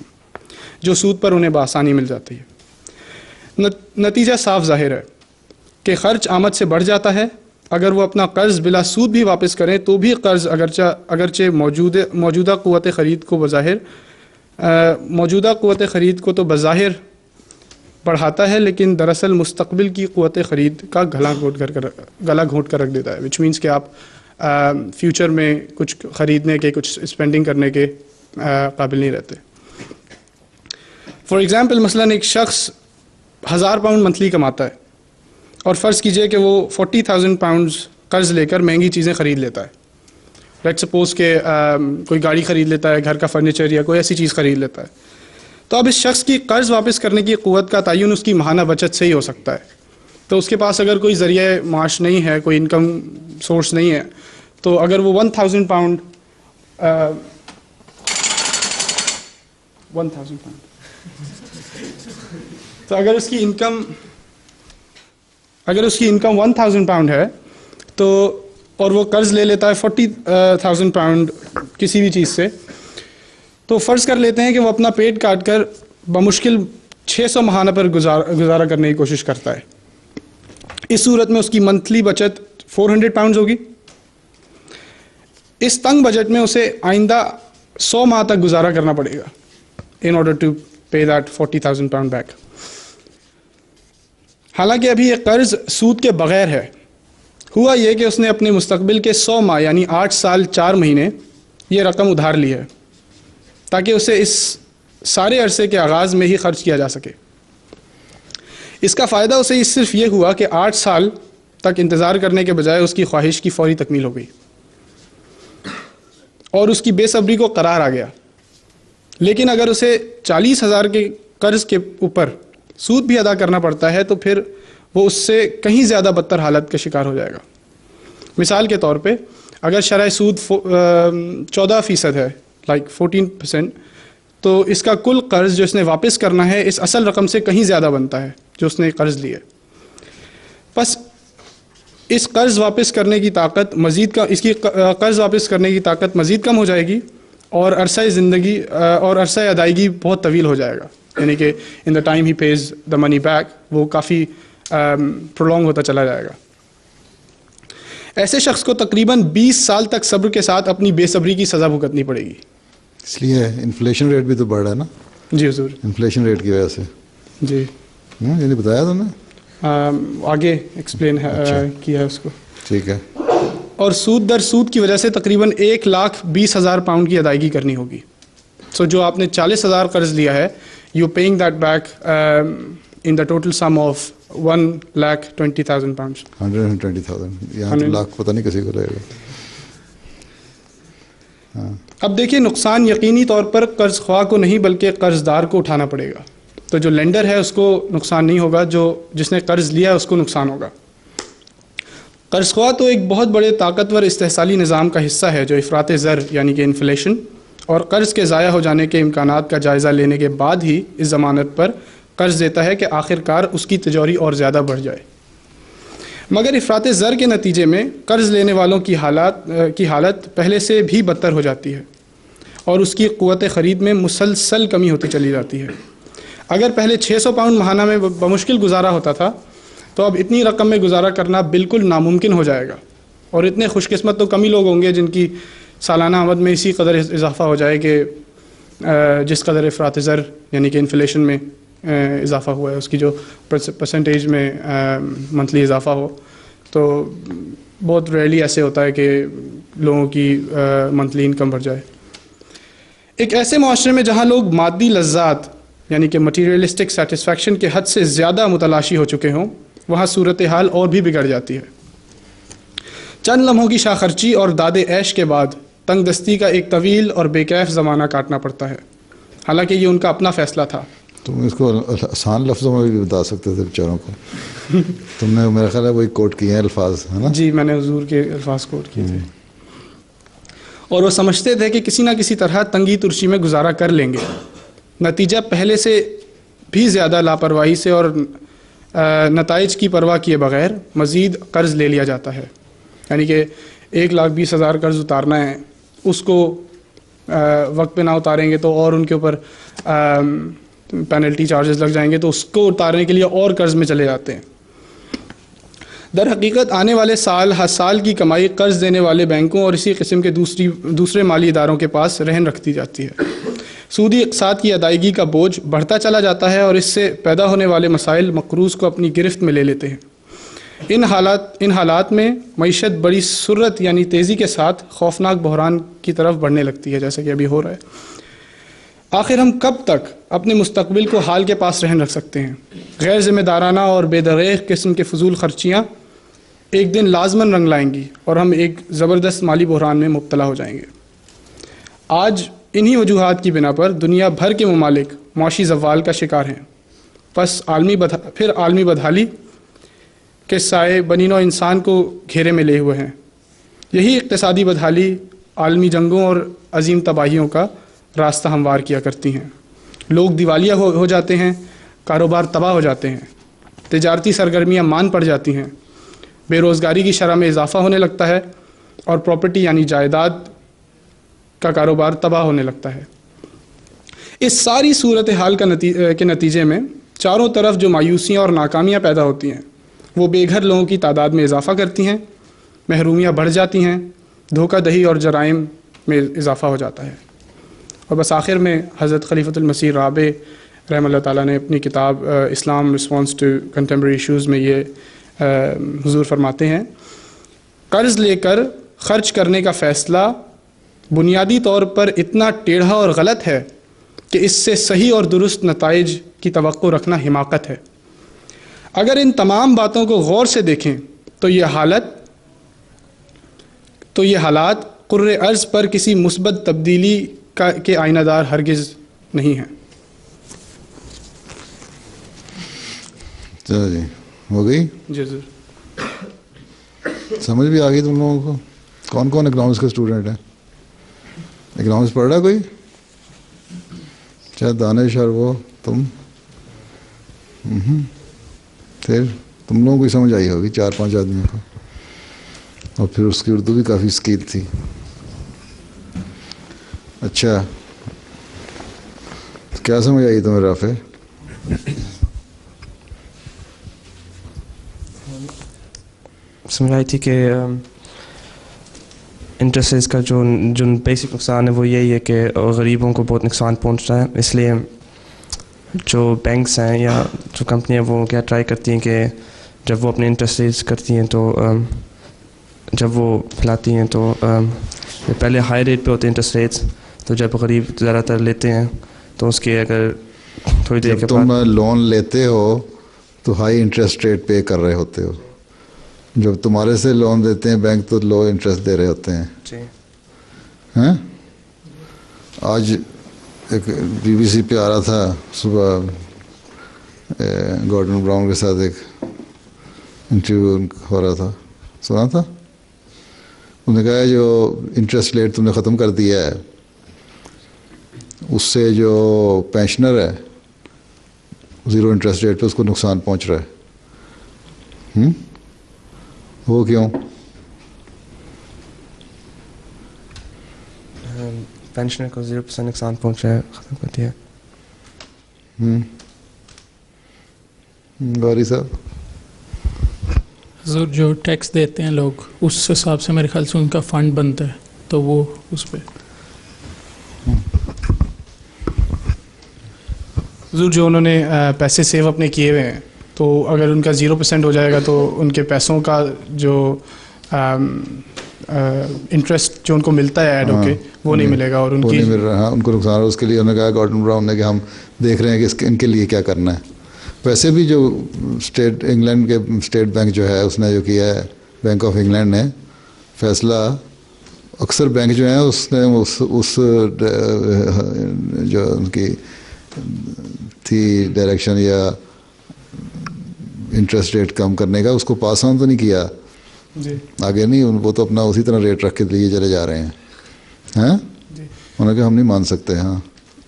جو سود پر انہیں بآسانی مل جاتی ہے۔ نتیجہ صاف ظاہر ہے کہ خرچ آمد سے بڑھ جاتا ہے۔ اگر وہ اپنا قرض بلا سود بھی واپس کریں تو بھی قرض اگرچہ موجودہ قوت خرید کو تو بظاہر بڑھاتا ہے، لیکن دراصل مستقبل کی قوت خرید کا گلا گھونٹ کر رکھ دیتا ہے، وچ مینس کہ آپ فیوچر میں کچھ خریدنے کے، کچھ اسپینڈنگ کرنے کے قابل نہیں رہتے۔ فار ایگزامپل مثلاً ایک شخص 1000 پاؤنڈ منتھلی کماتا ہے اور فرض کیجئے کہ وہ 40,000 پاؤنڈز قرض لے کر مہنگی چیزیں خرید لیتا ہے، لیٹ سپوز کہ کوئی گاڑی خرید لیتا ہے, گھر کا فرنیچر یا کوئی ایسی چیز خرید لیتا ہے, تو اب اس شخص کی قرض واپس کرنے کی قوت کا تعین اس کی ماہانہ بچت سے ہی ہو سکتا ہے. تو اس کے پاس اگر کوئی ذریعہ معاش نہیں ہے, کوئی انکم سورس نہیں ہے, تو اگر وہ 1000 پاؤنڈ تو اگر اس کی انکم 1000 پاؤنڈ ہے تو اور وہ قرض لے لیتا ہے 40,000 پاؤنڈ کسی بھی چیز سے, تو فرض کر لیتے ہیں کہ وہ اپنا پیٹ کاٹ کر بمشکل 600 ماہانہ پر گزارا کرنے کی کوشش کرتا ہے. اس صورت میں اس کی منتھلی بچت 400 پاؤنڈز ہوگی. اس تنگ بجٹ میں اسے آئندہ 100 ماہ تک گزارا کرنا پڑے گا in order to pay that 40,000 pound back. حالانکہ ابھی یہ قرض سود کے بغیر ہے. ہوا یہ کہ اس نے اپنے مستقبل کے 100 ماہ یعنی 8 سال 4 مہینے یہ رقم ادھار لی ہے تاکہ اسے اس سارے عرصے کے آغاز میں ہی خرچ کیا جا سکے. اس کا فائدہ اسے صرف یہ ہوا کہ 8 سال تک انتظار کرنے کے بجائے اس کی خواہش کی فوری تکمیل ہو گئی اور اس کی بے صبری کو قرار آ گیا. لیکن اگر اسے 40,000 کے قرض کے اوپر سود بھی ادا کرنا پڑتا ہے تو پھر وہ اس سے کہیں زیادہ بدتر حالت کا شکار ہو جائے گا. مثال کے طور پہ اگر شرح سود 14% ہے لائک 14%, تو اس کا کل قرض جو اس نے واپس کرنا ہے اس اصل رقم سے کہیں زیادہ بنتا ہے جو اس نے قرض لی ہے. بس اس قرض واپس کرنے کی طاقت مزید کم ہو جائے گی اور عرصہ زندگی اور عرصہ ادائیگی بہت طویل ہو جائے گا, یعنی کہ in the time he pays the money back وہ کافی پرولونگ ہوتا چلا جائے گا. ایسے شخص کو تقریباً 20 سال تک صبر کے ساتھ اپنی بے صبری کی سزا بھگتنی پڑے گی. اس لیے انفلیشن ریٹ بھی تو بڑھ رہا ہے نا. جی حضور, انفلیشن ریٹ کی وجہ سے. جی یہ بتایا تم نے, آگے ایکسپلین کیا ہے اس کو. ٹھیک ہے. اور سود در سود کی وجہ سے تقریباً 1,20,000 پاؤنڈ کی ادائیگی کرنی ہوگی. سو جو آپ نے 40,000 قرض لیا ہے, you paying that back in the total sum of 1,20,000 pound. 120,000 یہاں تو لاکھ پتہ نہیں کسی کو لگے گا. اب دیکھیے, نقصان یقینی طور پر قرض خواہ کو نہیں بلکہ قرض دار کو اٹھانا پڑے گا. تو جو لینڈر ہے اس کو نقصان نہیں ہوگا, جس نے قرض لیا ہے اس کو نقصان ہوگا. قرض خواہ تو ایک بہت بڑے طاقتور استحصالی نظام کا حصہ ہے جو افراط زر یعنی کہ انفلیشن اور قرض کے ضائع ہو جانے کے امکانات کا جائزہ لینے کے بعد ہی اس ضمانت پر قرض دیتا ہے کہ آخر کار اس کی تجوری اور زیادہ بڑھ جائے. مگر افراط زر کے نتیجے میں قرض لینے والوں کی حالت پہلے سے بھی بدتر ہو جاتی ہے اور اس کی قوت خرید میں مسلسل کمی ہوتی چلی جاتی ہے. اگر پہلے 600 پاؤنڈ ماہانہ میں بمشکل گزارا ہوتا تھا تو اب اتنی رقم میں گزارا کرنا بالکل ناممکن ہو جائے گا. اور اتنے خوش قسمت تو کم ہی لوگ ہوں گے جن کی سالانہ آمد میں اسی قدر اضافہ ہو جائے کہ جس قدر افراط زر یعنی کہ انفلیشن میں اضافہ ہوا ہے, اس کی جو پرسنٹیج میں منتھلی اضافہ ہو. تو بہت ریئرلی ایسے ہوتا ہے کہ لوگوں کی منتھلی انکم بڑھ جائے. ایک ایسے معاشرے میں جہاں لوگ مادی لذات یعنی کہ مٹیریلسٹک سیٹسفیکشن کے حد سے زیادہ متلاشی ہو چکے ہوں, وہاں صورتحال اور بھی بگڑ جاتی ہے. چند لمحوں کی شاخرچی اور داد عیش کے بعد تنگ دستی کا ایک طویل اور بے کیف زمانہ کاٹنا پڑتا ہے, حالانکہ یہ ان کا اپنا فیصلہ تھا. تم اس کو آسان لفظوں میں بھی بتا سکتے تھے بیچاروں کو. تم نے میرا خیال ہے وہی کوٹ کیے ہیں الفاظ, ہے نا؟ جی, میں نے حضور کے الفاظ کوٹ کیے تھے. اور وہ سمجھتے تھے کہ کسی نہ کسی طرح تنگی ترشی میں گزارا کر لیں گے. نتیجہ پہلے سے بھی زیادہ لاپرواہی سے اور نتائج کی پرواہ کیے بغیر مزید قرض لے لیا جاتا ہے. یعنی کہ 1,20,000 قرض اتارنا ہے, اس کو وقت پہ نہ اتاریں گے تو اور ان کے اوپر پینلٹی چارجز لگ جائیں گے, تو اس کو اتارنے کے لیے اور قرض میں چلے جاتے ہیں. در حقیقت آنے والے سال ہر سال کی کمائی قرض دینے والے بینکوں اور اسی قسم کے دوسرے مالی اداروں کے پاس رہن رکھتی جاتی ہے. سودی اقساط کی ادائیگی کا بوجھ بڑھتا چلا جاتا ہے اور اس سے پیدا ہونے والے مسائل مقروض کو اپنی گرفت میں لے لیتے ہیں. ان حالات میں معیشت بڑی سرعت یعنی تیزی کے ساتھ خوفناک بحران کی طرف بڑھنے لگتی ہے, جیسا کہ ابھی ہو رہا ہے. آخر ہم کب تک اپنے مستقبل کو حال کے پاس رہن رکھ سکتے ہیں؟ غیر ذمہ دارانہ اور بے دریغ قسم کے فضول خرچیاں ایک دن لازماً رنگ لائیں گی اور ہم ایک زبردست مالی بحران میں مبتلا ہو جائیں گے۔ آج انہی وجوہات کی بنا پر دنیا بھر کے ممالک معاشی زوال کا شکار ہیں۔ پس عالمی بدحالی کے سائے بنی نوع انسان کو گھیرے میں لے ہوئے ہیں۔ یہی اقتصادی بدحالی عالمی جنگوں اور عظیم تباہیوں کا راستہ ہموار کیا کرتی ہیں۔ لوگ دیوالیہ ہو جاتے ہیں، کاروبار تباہ ہو جاتے ہیں، تجارتی سرگرمیاں مان پڑ جاتی ہیں، بے روزگاری کی شرح میں اضافہ ہونے لگتا ہے اور پراپرٹی یعنی جائیداد کا کاروبار تباہ ہونے لگتا ہے۔ اس ساری صورتحال کے نتیجے میں چاروں طرف جو مایوسیاں اور ناکامیاں پیدا ہوتی ہیں وہ بے گھر لوگوں کی تعداد میں اضافہ کرتی ہیں، محرومیاں بڑھ جاتی ہیں، دھوکہ دہی اور جرائم میں اضافہ ہو جاتا ہے۔ اور بس آخر میں حضرت خلیفۃ المسیح رابع رحمہ اللہ تعالیٰ نے اپنی کتاب اسلام رسپانس ٹو کنٹمپریری ایشوز میں یہ حضور فرماتے ہیں، قرض لے کر خرچ کرنے کا فیصلہ بنیادی طور پر اتنا ٹیڑھا اور غلط ہے کہ اس سے صحیح اور درست نتائج کی توقع رکھنا حماقت ہے۔ اگر ان تمام باتوں کو غور سے دیکھیں تو یہ حالات قرِ ارض پر کسی مثبت تبدیلی کے آئینہ دار ہرگز نہیں ہیں۔ چلو جی، ہو گئی؟ جی سر، سمجھ بھی آ گئی تم لوگوں کو؟ کون کون اکنامکس کے اسٹوڈنٹ ہیں؟ اکنامکس پڑھ رہا ہے کوئی؟ چاہے دانش اور وہ تم؟ پھر تم لوگوں کو ہی سمجھ آئی ہوگی، 4-5 آدمیوں کو، اور پھر اس کی اردو بھی کافی اسکیل تھی۔ اچھا، کیا سمجھ آئی تمہیں رافع؟ سمجھ آئی تھی کہ انٹرسٹ ریٹس کا جو بیسک نقصان ہے وہ یہی ہے کہ غریبوں کو بہت نقصان پہنچ رہا ہے، اس لیے جو بینکس ہیں یا جو کمپنیاں وہ کیا ٹرائی کرتی ہیں کہ جب وہ اپنے انٹرسٹ ریٹس کرتی ہیں تو جب وہ پھیلاتی ہیں تو پہلے ہائی ریٹ پہ ہوتے ہیں انٹرسٹ ریٹس، تو جب غریب زیادہ تر لیتے ہیں تو اس کے اگر تھوڑی دیر کے بعد تم لون لیتے ہو تو ہائی انٹرسٹ ریٹ پے کر رہے ہوتے ہو، جب تمہارے سے لون دیتے ہیں بینک تو لو انٹرسٹ دے رہے ہوتے ہیں۔ جی ہاں، آج ایک BBC پہ آ رہا تھا صبح، گارڈن براؤن کے ساتھ ایک انٹرویو ہو رہا تھا، سنا تھا؟ انہوں نے کہا جو انٹرسٹ ریٹ تم نے ختم کر دیا ہے اس سے جو پینشنر ہے 0 انٹرسٹ ریٹ پہ اس کو نقصان پہنچ رہا ہے۔ وہ کیوں؟ پینشنر کو 0% نقصان پہنچا ہے، ختم کر دیا۔ غوری صاحب؟ حضور جو ٹیکس دیتے ہیں لوگ اس حساب سے میرے خیال سے ان کا فنڈ بنتا ہے، تو وہ اس پہ حضور جو انہوں نے پیسے سیو اپنے کیے ہوئے ہیں تو اگر ان کا 0% ہو جائے گا تو ان کے پیسوں کا جو انٹرسٹ جو ان کو ملتا ہے ایڈ ہو کے وہ نہیں ملے گا، اور ان کی نہیں مل رہا، ان کو نقصان ہے۔ اس کے لیے انہوں نے کہا گارڈن براؤن نے کہ ہم دیکھ رہے ہیں کہ ان کے لیے کیا کرنا ہے۔ ویسے بھی جو انگلینڈ کے اسٹیٹ بینک جو ہے اس نے جو کیا ہے، بینک آف انگلینڈ نے فیصلہ، اکثر بینک جو ہیں اس نے اس جو ان کی تھی ڈائریکشن یا انٹرسٹ ریٹ کم کرنے کا، اس کو پاس آن تو نہیں کیا جی آگے، نہیں، وہ تو اپنا اسی طرح ریٹ رکھ کے لیے چلے جا رہے ہیں۔ ہاں، انہوں نے کہا ہم نہیں مان سکتے۔ ہاں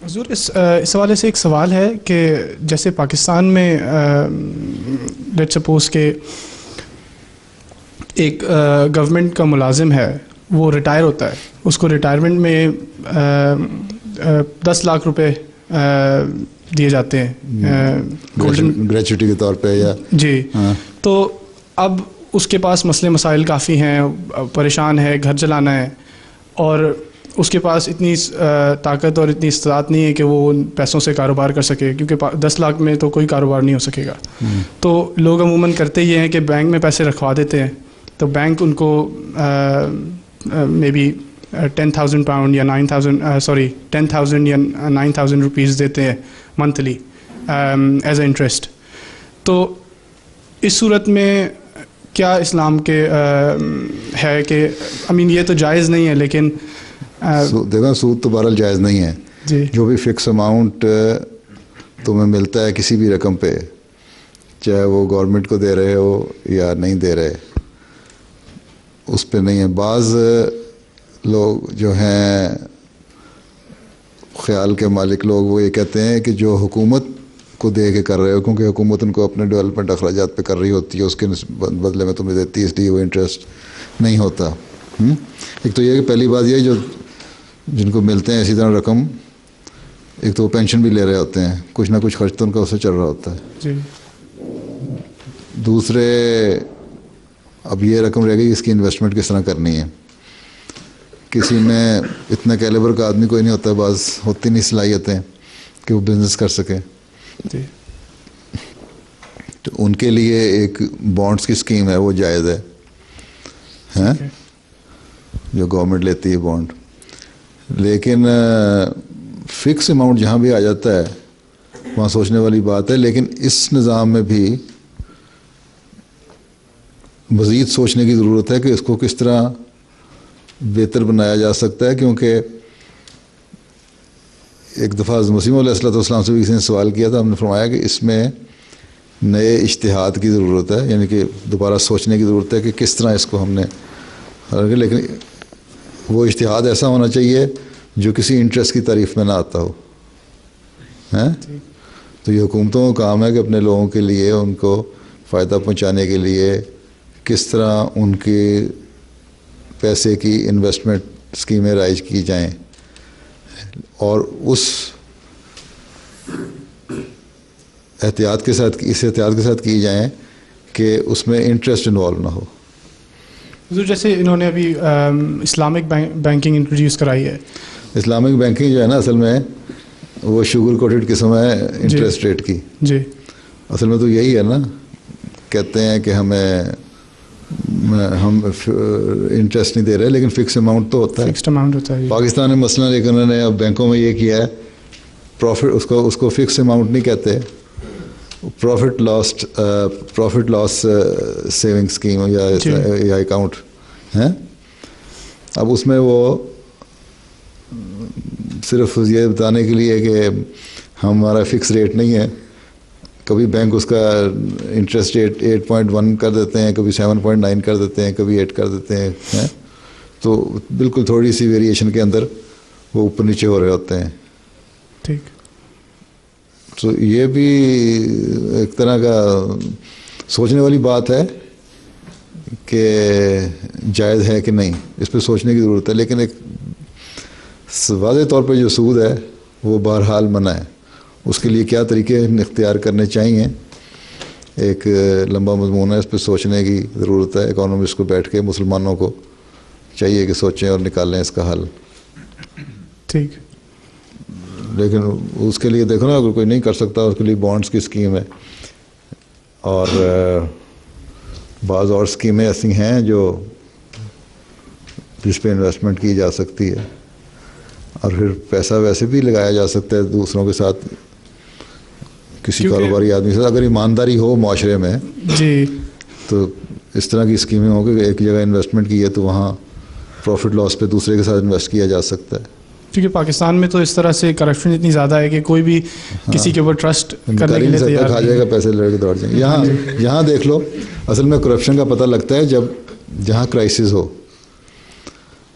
حضور، اس حوالے سے ایک سوال ہے کہ جیسے پاکستان میں لیٹ سپوز کہ ایک گورنمنٹ کا ملازم ہے، وہ ریٹائر ہوتا ہے، اس کو ریٹائرمنٹ میں 10 لاکھ روپے دیے جاتے ہیں گریچوٹی کے طور پہ یا جی، تو اب اس کے پاس مسئلے مسائل کافی ہیں، پریشان ہے، گھر چلانا ہے، اور اس کے پاس اتنی طاقت اور اتنی استطاعت نہیں ہے کہ وہ ان پیسوں سے کاروبار کر سکے، کیونکہ 10 لاکھ میں تو کوئی کاروبار نہیں ہو سکے گا۔ تو لوگ عموماً کرتے یہ ہیں کہ بینک میں پیسے رکھوا دیتے ہیں، تو بینک ان کو مے بی 10,000 پاؤنڈ یا 10,000 یا 9,000 روپیز دیتے ہیں منتھلی ایز اے انٹرسٹ۔ تو اس صورت میں کیا اسلام کے ہے کہ یہ تو جائز نہیں ہے لیکن دیکھو سود تو بہرحال جائز نہیں ہے جی. جو بھی فکس اماؤنٹ تمہیں ملتا ہے کسی بھی رقم پہ، چاہے وہ گورنمنٹ کو دے رہے ہو یا نہیں دے رہے، اس پہ نہیں ہے. بعض لوگ جو ہیں خیال کے مالک لوگ وہ یہ کہتے ہیں کہ جو حکومت کو دے کے کر رہے ہو، کیونکہ حکومت ان کو اپنے ڈیولپمنٹ اخراجات پہ کر رہی ہوتی ہے، اس کے بدلے میں تمہیں دیتی ہے، اس لیے وہ انٹرسٹ نہیں ہوتا. ایک تو یہ کہ پہلی بات یہ جو جن کو ملتے ہیں اسی طرح رقم، ایک تو وہ پینشن بھی لے رہے ہوتے ہیں، کچھ نہ کچھ خرچ تو ان کا اس سے چل رہا ہوتا ہے جی. دوسرے اب یہ رقم رہ گئی اس کی انویسٹمنٹ کس طرح کرنی ہے. کسی میں اتنا کیلیبر کا آدمی کوئی نہیں ہوتا، بعض ہوتی نہیں صلاحیتیں کہ وہ بزنس کر سکے جی. تو ان کے لیے ایک بانڈس کی اسکیم ہے، وہ جائز ہے جو گورنمنٹ لیتی ہے بانڈ. لیکن فکس اماؤنٹ جہاں بھی آ جاتا ہے وہاں سوچنے والی بات ہے. لیکن اس نظام میں بھی مزید سوچنے کی ضرورت ہے کہ اس کو کس طرح بہتر بنایا جا سکتا ہے، کیونکہ ایک دفعہ مسیم علیہ السلام سے بھی کسی نے سوال کیا تھا، ہم نے فرمایا کہ اس میں نئے اجتہاد کی ضرورت ہے، یعنی کہ دوبارہ سوچنے کی ضرورت ہے کہ کس طرح اس کو ہم نے، لیکن وہ اجتہاد ایسا ہونا چاہیے جو کسی انٹرسٹ کی تعریف میں نہ آتا ہو. تو یہ حکومتوں کا کام ہے کہ اپنے لوگوں کے لیے، ان کو فائدہ پہنچانے کے لیے کس طرح ان کے پیسے کی انویسٹمنٹ اسکیمیں رائج کی جائیں اور اس احتیاط کے ساتھ کی جائیں کہ اس میں انٹرسٹ انوالو نہ ہو. جیسے انہوں نے ابھی اسلامک بینکنگ انٹروڈیوس کرائی ہے. اسلامک بینکنگ جو ہے نا اصل میں وہ شوگر کوٹڈ قسم ہے انٹرسٹ ریٹ کی. جی. اصل میں تو یہی ہے نا، کہتے ہیں کہ ہم انٹرسٹ نہیں دے رہے لیکن فکس اماؤنٹ تو ہوتا ہے. فکسڈ اماؤنٹ ہوتا ہے. پاکستان میں مثلا لیکن انہوں نے اب بینکوں میں یہ کیا ہے، پروفٹ اس کو فکس اماؤنٹ نہیں کہتے، پروفٹ لاس سیونگ اسکیم یا اکاؤنٹ ہیں. اب اس میں وہ صرف یہ بتانے کے لیے کہ ہمارا فکس ریٹ نہیں ہے، کبھی بینک اس کا انٹرسٹ ریٹ 8.1 کر دیتے ہیں، کبھی 7.9 کر دیتے ہیں، کبھی 8 کر دیتے ہیں. تو بالکل تھوڑی سی ویریشن کے اندر وہ اوپر نیچے ہو رہے ہوتے ہیں. ٹھیک. تو یہ بھی ایک طرح کا سوچنے والی بات ہے کہ جائز ہے کہ نہیں، اس پہ سوچنے کی ضرورت ہے. لیکن ایک واضح طور پہ جو سود ہے وہ بہرحال منع ہے. اس کے لیے کیا طریقے اختیار کرنے چاہیے، ایک لمبا مضمون ہے، اس پہ سوچنے کی ضرورت ہے. اکانومسٹ کو بیٹھ کے مسلمانوں کو چاہیے کہ سوچیں اور نکالیں اس کا حل. ٹھیک. لیکن اس کے لیے دیکھو نا، اگر کوئی نہیں کر سکتا اس کے لیے بانڈس کی اسکیم ہے، اور بعض اور اسکیمیں ایسی ہیں جس پہ انویسٹمنٹ کی جا سکتی ہے، اور پھر پیسہ ویسے بھی لگایا جا سکتا ہے دوسروں کے ساتھ، کسی کاروباری آدمی سے اگر ایمانداری ہو معاشرے میں جی، تو اس طرح کی اسکیمیں ہوں کہ ایک جگہ انویسٹمنٹ کی ہے تو وہاں پروفٹ لاس پہ دوسرے کے ساتھ انویسٹ کیا جا سکتا ہے. کیونکہ پاکستان میں تو اس طرح سے کرپشن اتنی زیادہ ہے کہ کوئی بھی کسی کے اوپر ٹرسٹ کرنے کے لیے تیار کھا جائے گا، پیسے لڑ کے دوڑ جائیں گے. یہاں دیکھ لو، اصل میں کرپشن کا پتہ لگتا ہے جہاں کرائسس ہو،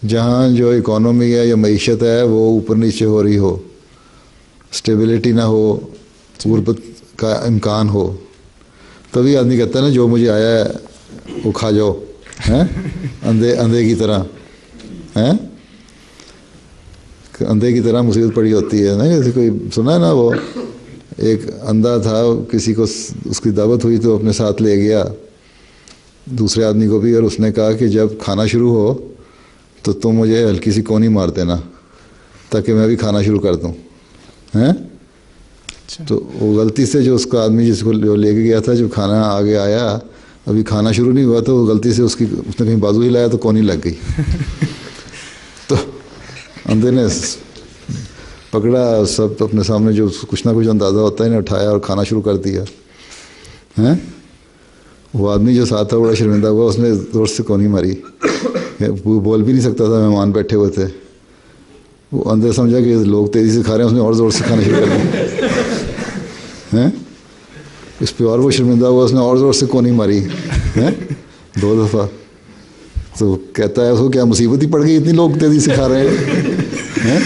جہاں جو اکانومی ہے یا معیشت ہے وہ اوپر نیچے ہو رہی ہو، اسٹیبلٹی نہ ہو، غربت کا امکان ہو، تبھی آدمی کہتا ہے نا جو مجھے آیا ہے وہ کھا جاؤ، اندھے کی طرح، اندھے کی طرح مصیبت پڑی ہوتی ہے نا. جیسے کوئی سنا ہے نا، وہ ایک اندھا تھا، کسی کو اس کی دعوت ہوئی تو اپنے ساتھ لے گیا دوسرے آدمی کو بھی، اور اس نے کہا کہ جب کھانا شروع ہو تو تم مجھے ہلکی سی کونی مار دینا تاکہ میں بھی کھانا شروع کر دوں. تو وہ غلطی سے جو اس کا آدمی جس کو جو لے کے گیا تھا، جب کھانا آگے آیا ابھی کھانا شروع نہیں ہوا تو وہ غلطی سے اس نے کہیں بازو ہی لایا تو کونی لگ گئی. تو اندھے نے پکڑا، سب اپنے سامنے جو کچھ نہ کچھ اندازہ ہوتا ہے نے اٹھایا اور کھانا شروع کر دیا. وہ آدمی جو ساتھ تھا بڑا شرمندہ ہوا, اس نے زور سے کونی ماری, وہ بول بھی نہیں سکتا تھا, مہمان بیٹھے ہوئے تھے. وہ اندر سمجھا کہ لوگ تیزی سے کھا رہے ہیں, اس نے اور زور سے کھانا شروع کر دیا. اس پہ اور وہ شرمندہ ہوا, اس نے اور زور سے کونی ماری 2 دفعہ. تو کہتا ہے اس کو کیا مصیبت ہی پڑ گئی, اتنی لوگ تیزی سے کھا رہے ہیں.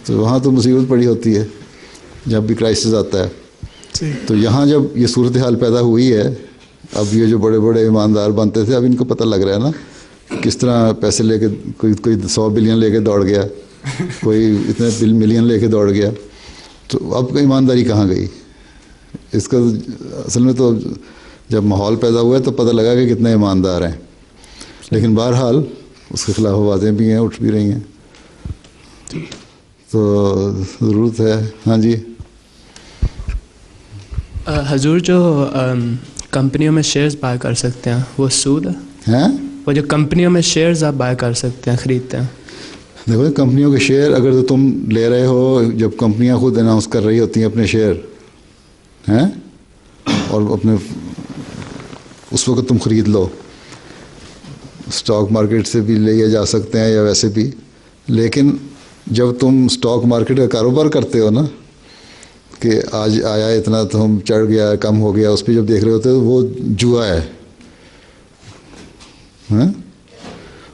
تو وہاں تو مصیبت پڑی ہوتی ہے جب بھی کرائسس آتا ہے. تو یہاں جب یہ صورتحال پیدا ہوئی ہے, اب یہ جو بڑے بڑے ایماندار بنتے تھے, اب ان کو پتہ لگ رہا ہے نا کس طرح پیسے لے کے کوئی 100 بلین لے کے دوڑ گیا, کوئی اتنے ملین لے کے دوڑ گیا. تو اب ایمانداری کہاں گئی؟ اس کا اصل میں تو جب ماحول پیدا ہوا ہے تو پتہ لگا کہ کتنے ایماندار ہیں. لیکن بہرحال اس کے خلاف آوازیں بھی ہیں, اٹھ بھی رہی ہیں, تو ضرورت ہے. ہاں جی حضور, جو کمپنیوں میں شیئرز بائی کر سکتے ہیں وہ سود ہے؟ وہ جو کمپنیوں میں شیئرز آپ بائی کر سکتے ہیں, خریدتے ہیں. دیکھو کمپنیوں کے شیئر اگر تو تم لے رہے ہو, جب کمپنیاں خود اناؤنس کر رہی ہوتی ہیں اپنے شیئر ہیں, اور اپنے اس وقت تم خرید لو. اسٹاک مارکیٹ سے بھی لیے جا سکتے ہیں یا ویسے بھی. لیکن جب تم اسٹاک مارکیٹ کا کاروبار کرتے ہو نا, کہ آج آیا اتنا تو ہم چڑھ گیا کم ہو گیا, اس پہ جب دیکھ رہے ہوتے تو وہ جوا ہے,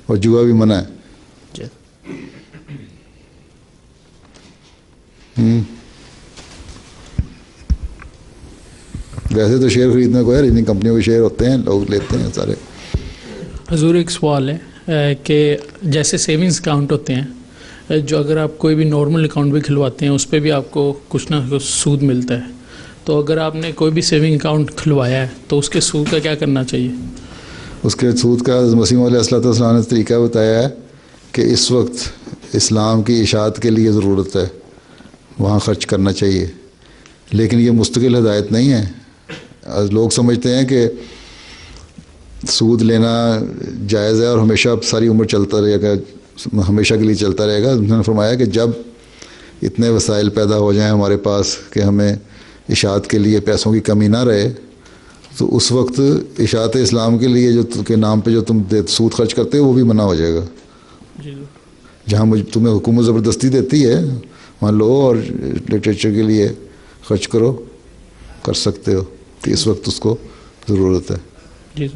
اور جوا بھی منع ہے. ویسے تو شیئر خریدنے کو ہے, اتنی کمپنیوں کے شیئر ہوتے ہیں, لوگ لیتے ہیں سارے. حضور ایک سوال ہے کہ جیسے سیونگز اکاؤنٹ ہوتے ہیں, جو اگر آپ کوئی بھی نارمل اکاؤنٹ بھی کھلواتے ہیں اس پہ بھی آپ کو کچھ نہ کچھ سود ملتا ہے. تو اگر آپ نے کوئی بھی سیونگ اکاؤنٹ کھلوایا ہے تو اس کے سود کا کیا کرنا چاہیے؟ اس کے سود کا مسیح علیہ السلام نے طریقہ بتایا ہے کہ اس وقت اسلام کی اشاعت کے لیے ضرورت ہے, وہاں خرچ کرنا چاہیے. لیکن یہ مستقل ہدایت نہیں ہے. لوگ سمجھتے ہیں کہ سود لینا جائز ہے اور ہمیشہ ساری عمر چلتا رہے گا, ہمیشہ کے لیے چلتا رہے گا. انہوں نے فرمایا کہ جب اتنے وسائل پیدا ہو جائیں ہمارے پاس کہ ہمیں اشاعت کے لیے پیسوں کی کمی نہ رہے, تو اس وقت اشاعت اسلام کے لیے جو کے نام پہ جو تم سود خرچ کرتے ہو وہ بھی منع ہو جائے گا. جہاں تمہیں حکومت زبردستی دیتی ہے وہاں لو اور لٹریچر کے لیے خرچ کرو, کر سکتے ہو, کہ اس وقت اس کو ضرورت ہے. جی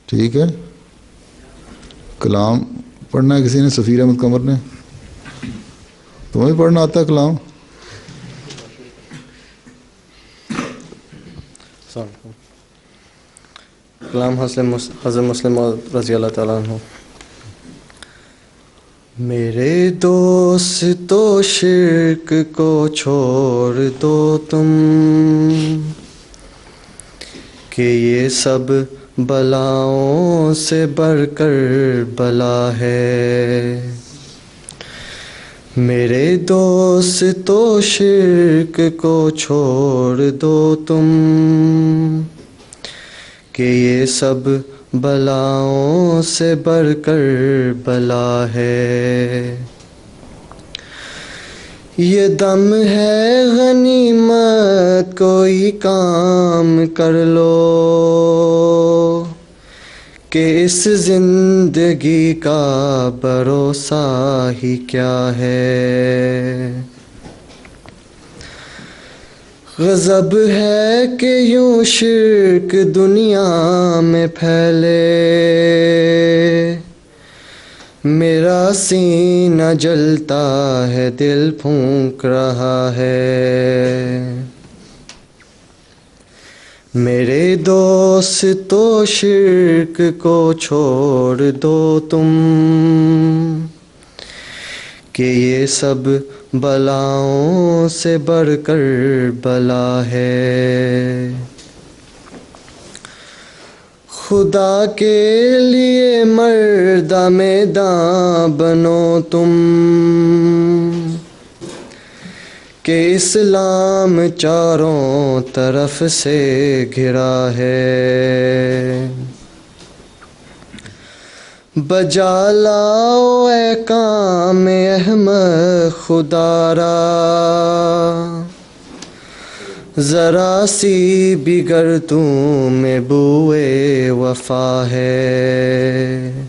ٹھیک ہے. کلام پڑھنا ہے کسی نے؟ سفیر احمد قمر نے. تمہیں بھی پڑھنا آتا ہے کلام؟ کلام حضرت مسلم رضی اللہ تعالیٰ عنہ. میرے دوستو شرک کو چھوڑ دو تم, کہ یہ سب بلاؤں سے بڑھ کر بلا ہے. میرے دوستو شرک کو چھوڑ دو تم, کہ یہ سب بلاؤں سے بڑھ کر بلا ہے. یہ دم ہے غنیمت کوئی کام کر لو, کہ اس زندگی کا بھروسہ ہی کیا ہے. غضب ہے کہ یوں شرک دنیا میں پھیلے, میرا سینہ جلتا ہے دل پھونک رہا ہے. میرے دوستو شرک کو چھوڑ دو تم, کہ یہ سب بلاؤں سے بڑھ کر بلا ہے. خدا کے لیے مردہ میدان بنو تم, کہ اسلام چاروں طرف سے گھرا ہے. بجا لاؤ اے کام احمد خدا را، ذرا سی بگر تم میں بوئے وفا ہے،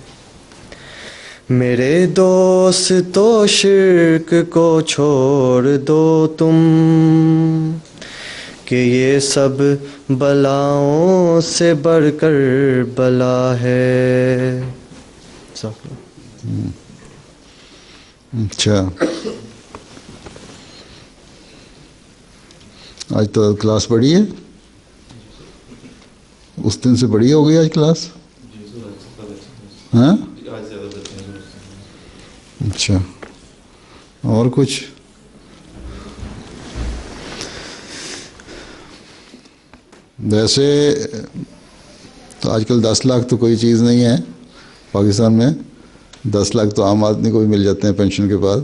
میرے دوست تو شرک کو چھوڑ دو تم، کہ یہ سب بلاؤں سے بڑھ کر بلا ہے۔ اچھا، آج تو کلاس پڑھی ہے؟ اس دن سے بڑی ہو گئی آج کلاس؟ ہاں اچھا، اور کچھ؟ ویسے تو آج کل 10 لاکھ تو کوئی چیز نہیں ہے پاکستان میں، 10 لاکھ تو عام آدمی کو بھی مل جاتے ہیں پینشن کے بعد،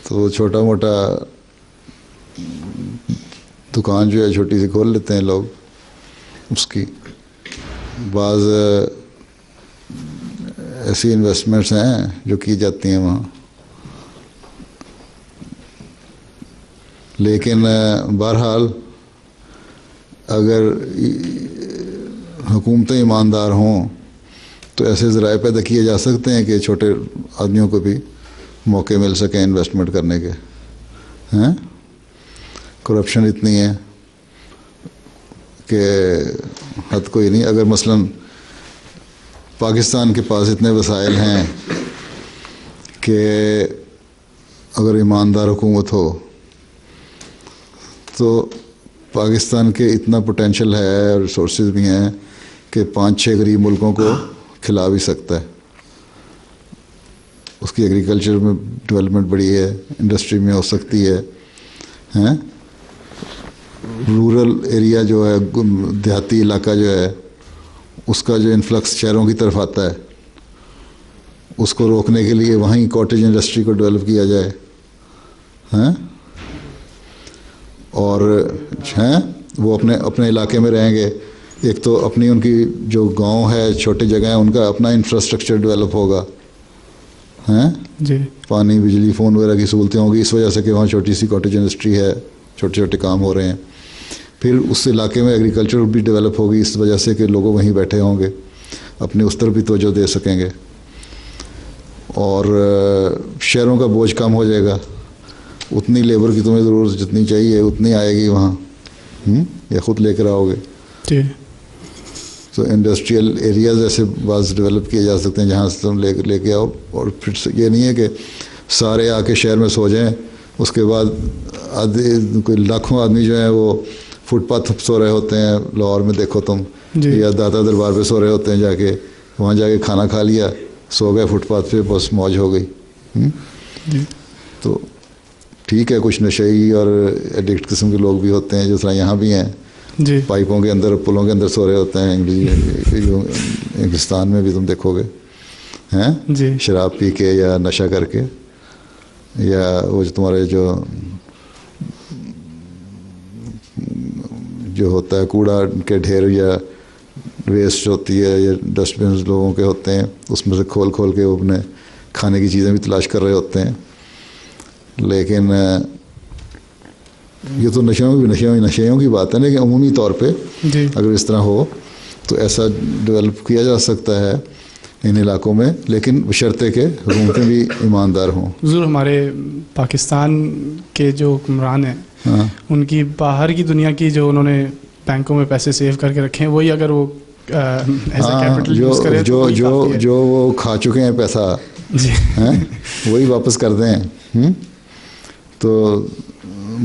تو چھوٹا موٹا دکان جو ہے چھوٹی سی کھول لیتے ہیں لوگ، اس کی بعض ایسی انویسٹمنٹس ہیں جو کی جاتی ہیں وہاں، لیکن بہرحال اگر حکومتیں ایماندار ہوں تو ایسے ذرائع پیدا کیے جا سکتے ہیں کہ چھوٹے آدمیوں کو بھی موقع مل سکیں انویسٹمنٹ کرنے کے، ہیں؟ کرپشن اتنی ہے کہ حد کوئی نہیں۔ اگر مثلاً پاکستان کے پاس اتنے وسائل ہیں کہ اگر ایماندار حکومت ہو تو پاکستان کے اتنا پوٹینشیل ہے اور ریسورسز بھی ہیں کہ 5-6 غریب ملکوں کو کھلا بھی سکتا ہے۔ اس کی ایگریکلچر میں ڈیولپمنٹ بڑی ہے، انڈسٹری میں ہو سکتی ہے، ہیں؟ رورل ایریا جو ہے، دیہاتی علاقہ جو ہے، اس کا جو انفلکس شہروں کی طرف آتا ہے، اس کو روکنے کے لیے وہیں کاٹیج انڈسٹری کو ڈیولپ کیا جائے، ہیں؟ اور ہیں وہ اپنے علاقے میں رہیں گے، ایک تو اپنی ان کی جو گاؤں ہے، چھوٹی جگہ ہیں، ان کا اپنا انفراسٹرکچر ڈیولپ ہوگا، ہیں؟ جی، پانی، بجلی، فون وغیرہ کی سہولتیں ہوں گی اس وجہ سے کہ وہاں چھوٹی سی کاٹیج انڈسٹری ہے، چھوٹے چھوٹے کام ہو رہے ہیں۔ پھر اس علاقے میں ایگریکلچر بھی ڈیولپ ہوگی اس وجہ سے کہ لوگ وہیں بیٹھے ہوں گے، اپنے اس طرف بھی توجہ دے سکیں گے، اور شہروں کا بوجھ کم ہو جائے گا، اتنی لیبر کی تمہیں ضرورت جتنی چاہیے اتنی آئے گی وہاں، یا خود لے کر آؤ گے۔ جی، تو انڈسٹریل ایریاز ایسے بعض ڈیولپ کیے جا سکتے ہیں جہاں سے تم لے کے آؤ، اور پھر یہ نہیں ہے کہ سارے آ کے شہر میں سو جائیں، اس کے بعد کوئی لاکھوں آدمی جو ہیں وہ فٹ پاتھ سو رہے ہوتے ہیں لاہور میں، دیکھو تم، یا داتا دربار پہ سو رہے ہوتے ہیں، جا کے وہاں جا کے کھانا کھا لیا، سو گئے فٹ پاتھ پہ، بس موج ہو گئی۔ تو ٹھیک ہے، کچھ نشئی اور ایڈکٹ قسم کے لوگ بھی ہوتے ہیں، جس طرح یہاں بھی ہیں، جی، پائپوں کے اندر، پلوں کے اندر سو رہے ہوتے ہیں، انگلستان میں بھی تم دیکھو گے، ہیں؟ جی، شراب پی کے یا نشہ کر کے، یا وہ جو تمہارے جو ہوتا ہے کوڑا کے ڈھیر یا ویسٹ ہوتی ہے، یا ڈسٹ بنز لوگوں کے ہوتے ہیں، اس میں سے کھول کے وہ اپنے کھانے کی چیزیں بھی تلاش کر رہے ہوتے ہیں۔ لیکن یہ تو نشیوں کی بات ہے، لیکن عمومی طور پہ اگر اس طرح ہو تو ایسا ڈیولپ کیا جا سکتا ہے ان علاقوں میں، لیکن بشرطے کہ حکومتیں بھی ایماندار ہوں۔ حضور، ہمارے پاکستان کے جو حکمران ہیں، ان کی باہر کی دنیا کی جو انہوں نے بینکوں میں پیسے سیو کر کے رکھے ہیں، وہی اگر وہ جو وہ کھا چکے ہیں پیسہ، وہی واپس کر دیں، تو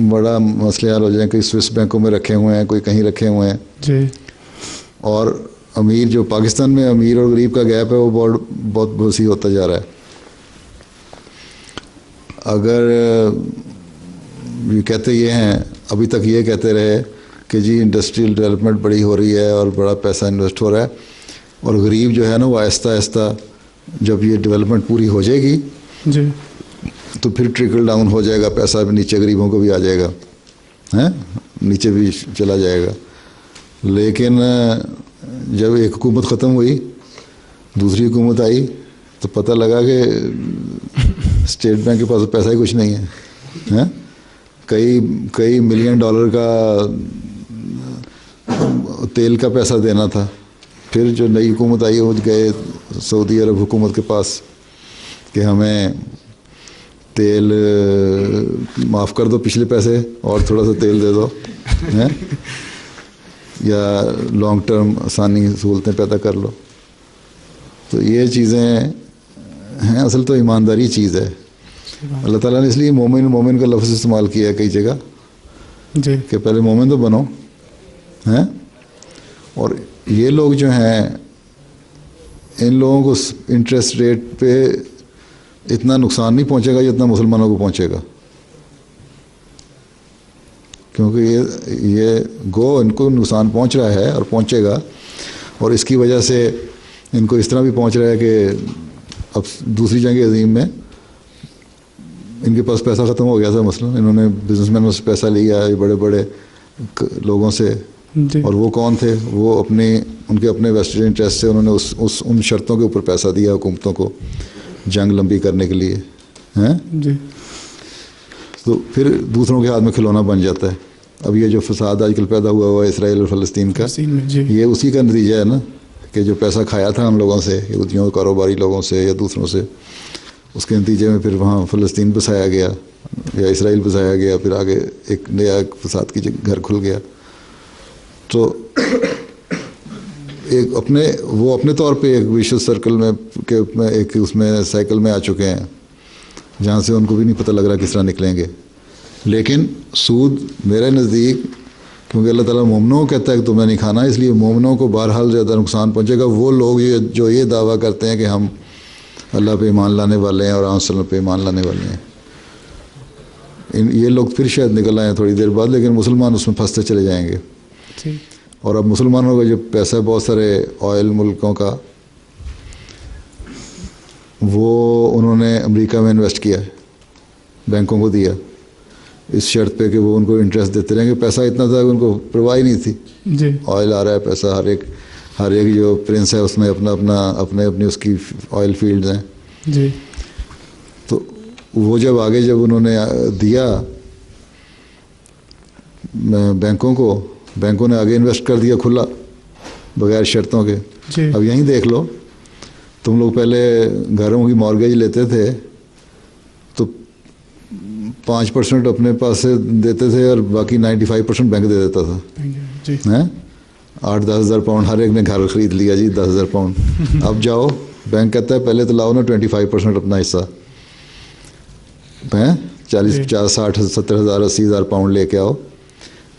بڑا مسئلہ حل ہو جائے۔ کوئی سوئس بینکوں میں رکھے ہوئے ہیں، کوئی کہیں رکھے ہوئے ہیں، جی، اور امیر جو پاکستان میں امیر اور غریب کا گیپ ہے وہ بہت وسیع ہوتا جا رہا ہے۔ اگر یہ کہتے یہ ہیں، ابھی تک یہ کہتے رہے کہ جی انڈسٹریل ڈیولپمنٹ بڑی ہو رہی ہے اور بڑا پیسہ انویسٹ ہو رہا ہے، اور غریب جو ہے نا وہ آہستہ آہستہ جب یہ ڈیولپمنٹ پوری ہو جائے گی، جی، تو پھر ٹرکل ڈاؤن ہو جائے گا، پیسہ بھی نیچے غریبوں کو بھی آ جائے گا، نیچے بھی چلا جائے گا۔ لیکن جب ایک حکومت ختم ہوئی، دوسری حکومت آئی تو پتہ لگا کہ اسٹیٹ بینک کے پاس پیسہ ہی کچھ نہیں ہے. کئی ملین ڈالر کا تیل کا پیسہ دینا تھا. پھر جو نئی حکومت آئی وہ گئے سعودی عرب حکومت کے پاس کہ ہمیں تیل معاف کر دو پچھلے پیسے اور تھوڑا سا تیل دے دو یا لانگ ٹرم آسانی سہولتیں پیدا کر لو. تو یہ چیزیں ہیں. اصل تو ایمانداری چیز ہے. اللہ تعالیٰ نے اس لیے مومن کا لفظ استعمال کیا ہے کئی جگہ جی کہ پہلے مومن تو بنو ہیں. اور یہ لوگ جو ہیں ان لوگوں کو انٹرسٹ ریٹ پہ اتنا نقصان نہیں پہنچے گا جتنا مسلمانوں کو پہنچے گا, کیونکہ یہ ان کو نقصان پہنچ رہا ہے اور پہنچے گا. اور اس کی وجہ سے ان کو اس طرح بھی پہنچ رہا ہے کہ اب دوسری جنگ عظیم میں ان کے پاس پیسہ ختم ہو گیا تھا. مثلا انہوں نے بزنس مینوں سے پیسہ لیا بڑے بڑے لوگوں سے جی. اور وہ کون تھے؟ وہ ان کے اپنے ویسٹرن انٹرسٹ سے انہوں نے ان شرطوں کے اوپر پیسہ دیا حکومتوں کو جنگ لمبی کرنے کے لیے ہیں جی. تو پھر دوسروں کے ہاتھ میں کھلونا بن جاتا ہے. اب یہ جو فساد آج کل پیدا ہوا ہے اسرائیل اور فلسطین کا, جی. یہ اسی کا نتیجہ ہے نا کہ جو پیسہ کھایا تھا ہم لوگوں سے, یہودیوں کاروباری لوگوں سے یا دوسروں سے, اس کے نتیجے میں پھر وہاں فلسطین بسایا گیا یا اسرائیل بسایا گیا. پھر آگے ایک نیا فساد کی گھر کھل گیا. تو وہ اپنے طور پہ ایک ویشس سرکل میں ایک اس میں سائیکل میں آ چکے ہیں جہاں سے ان کو بھی نہیں پتہ لگ رہا کس طرح نکلیں گے. لیکن سود میرے نزدیک, کیونکہ اللہ تعالیٰ مومنوں کو کہتا ہے کہ تمہیں نہیں کھانا, اس لیے مومنوں کو بہرحال زیادہ نقصان پہنچے گا. وہ لوگ جو یہ دعویٰ کرتے ہیں کہ ہم اللہ پہ ایمان لانے والے ہیں اور آپ صلی اللہ پہ ایمان لانے والے ہیں, یہ لوگ پھر شاید نکل آئیں تھوڑی دیر بعد, لیکن مسلمان اس میں پھنستے چلے جائیں گے. اور اب مسلمانوں کا جو پیسہ ہے بہت سارے آئل ملکوں کا, وہ انہوں نے امریکہ میں انویسٹ کیا ہے, بینکوں کو دیا اس شرط پہ کہ وہ ان کو انٹرسٹ دیتے رہیں گے. پیسہ اتنا تھا کہ ان کو پرواہ ہی نہیں تھی. جی. آئل آ رہا ہے پیسہ, ہر ایک جو پرنس ہے اس میں اپنی اس کی آئل فیلڈز ہیں. جی. تو وہ جب انہوں نے دیا بینکوں نے آگے انویسٹ کر دیا کھلا بغیر شرطوں کے. جی. اب یہیں دیکھ لو, تم لوگ پہلے گھروں کی مارگیج لیتے تھے تو 5% اپنے پاس سے دیتے تھے اور باقی 95% بینک دے دیتا تھا. جی. 8-10 ہزار پاؤنڈ ہر ایک نے گھر خرید لیا جی 10 ہزار پاؤنڈ. اب جاؤ بینک کہتا ہے پہلے تو لاؤ نا 25% اپنا حصہ, 40, 50, 60, 70 ہزار 80 ہزار پاؤنڈ لے کے آؤ,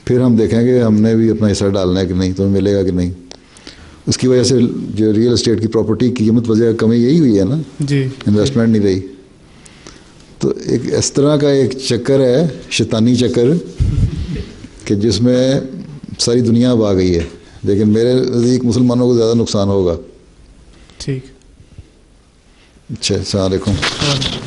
پھر ہم دیکھیں گے ہم نے بھی اپنا حصہ ڈالنا ہے کہ نہیں, تمہیں ملے گا کہ نہیں. اس کی وجہ سے جو ریئل اسٹیٹ کی پراپرٹی کی قیمت وجہ کمی یہی ہوئی ہے نا. جی. انویسٹمنٹ نہیں رہی. تو ایک اس طرح کا ایک چکر ہے, شیطانی چکر, کہ جس میں ساری دنیا اب آ گئی ہے. لیکن میرے نزدیک مسلمانوں کو زیادہ نقصان ہوگا. ٹھیک. اچھا, السلام علیکم.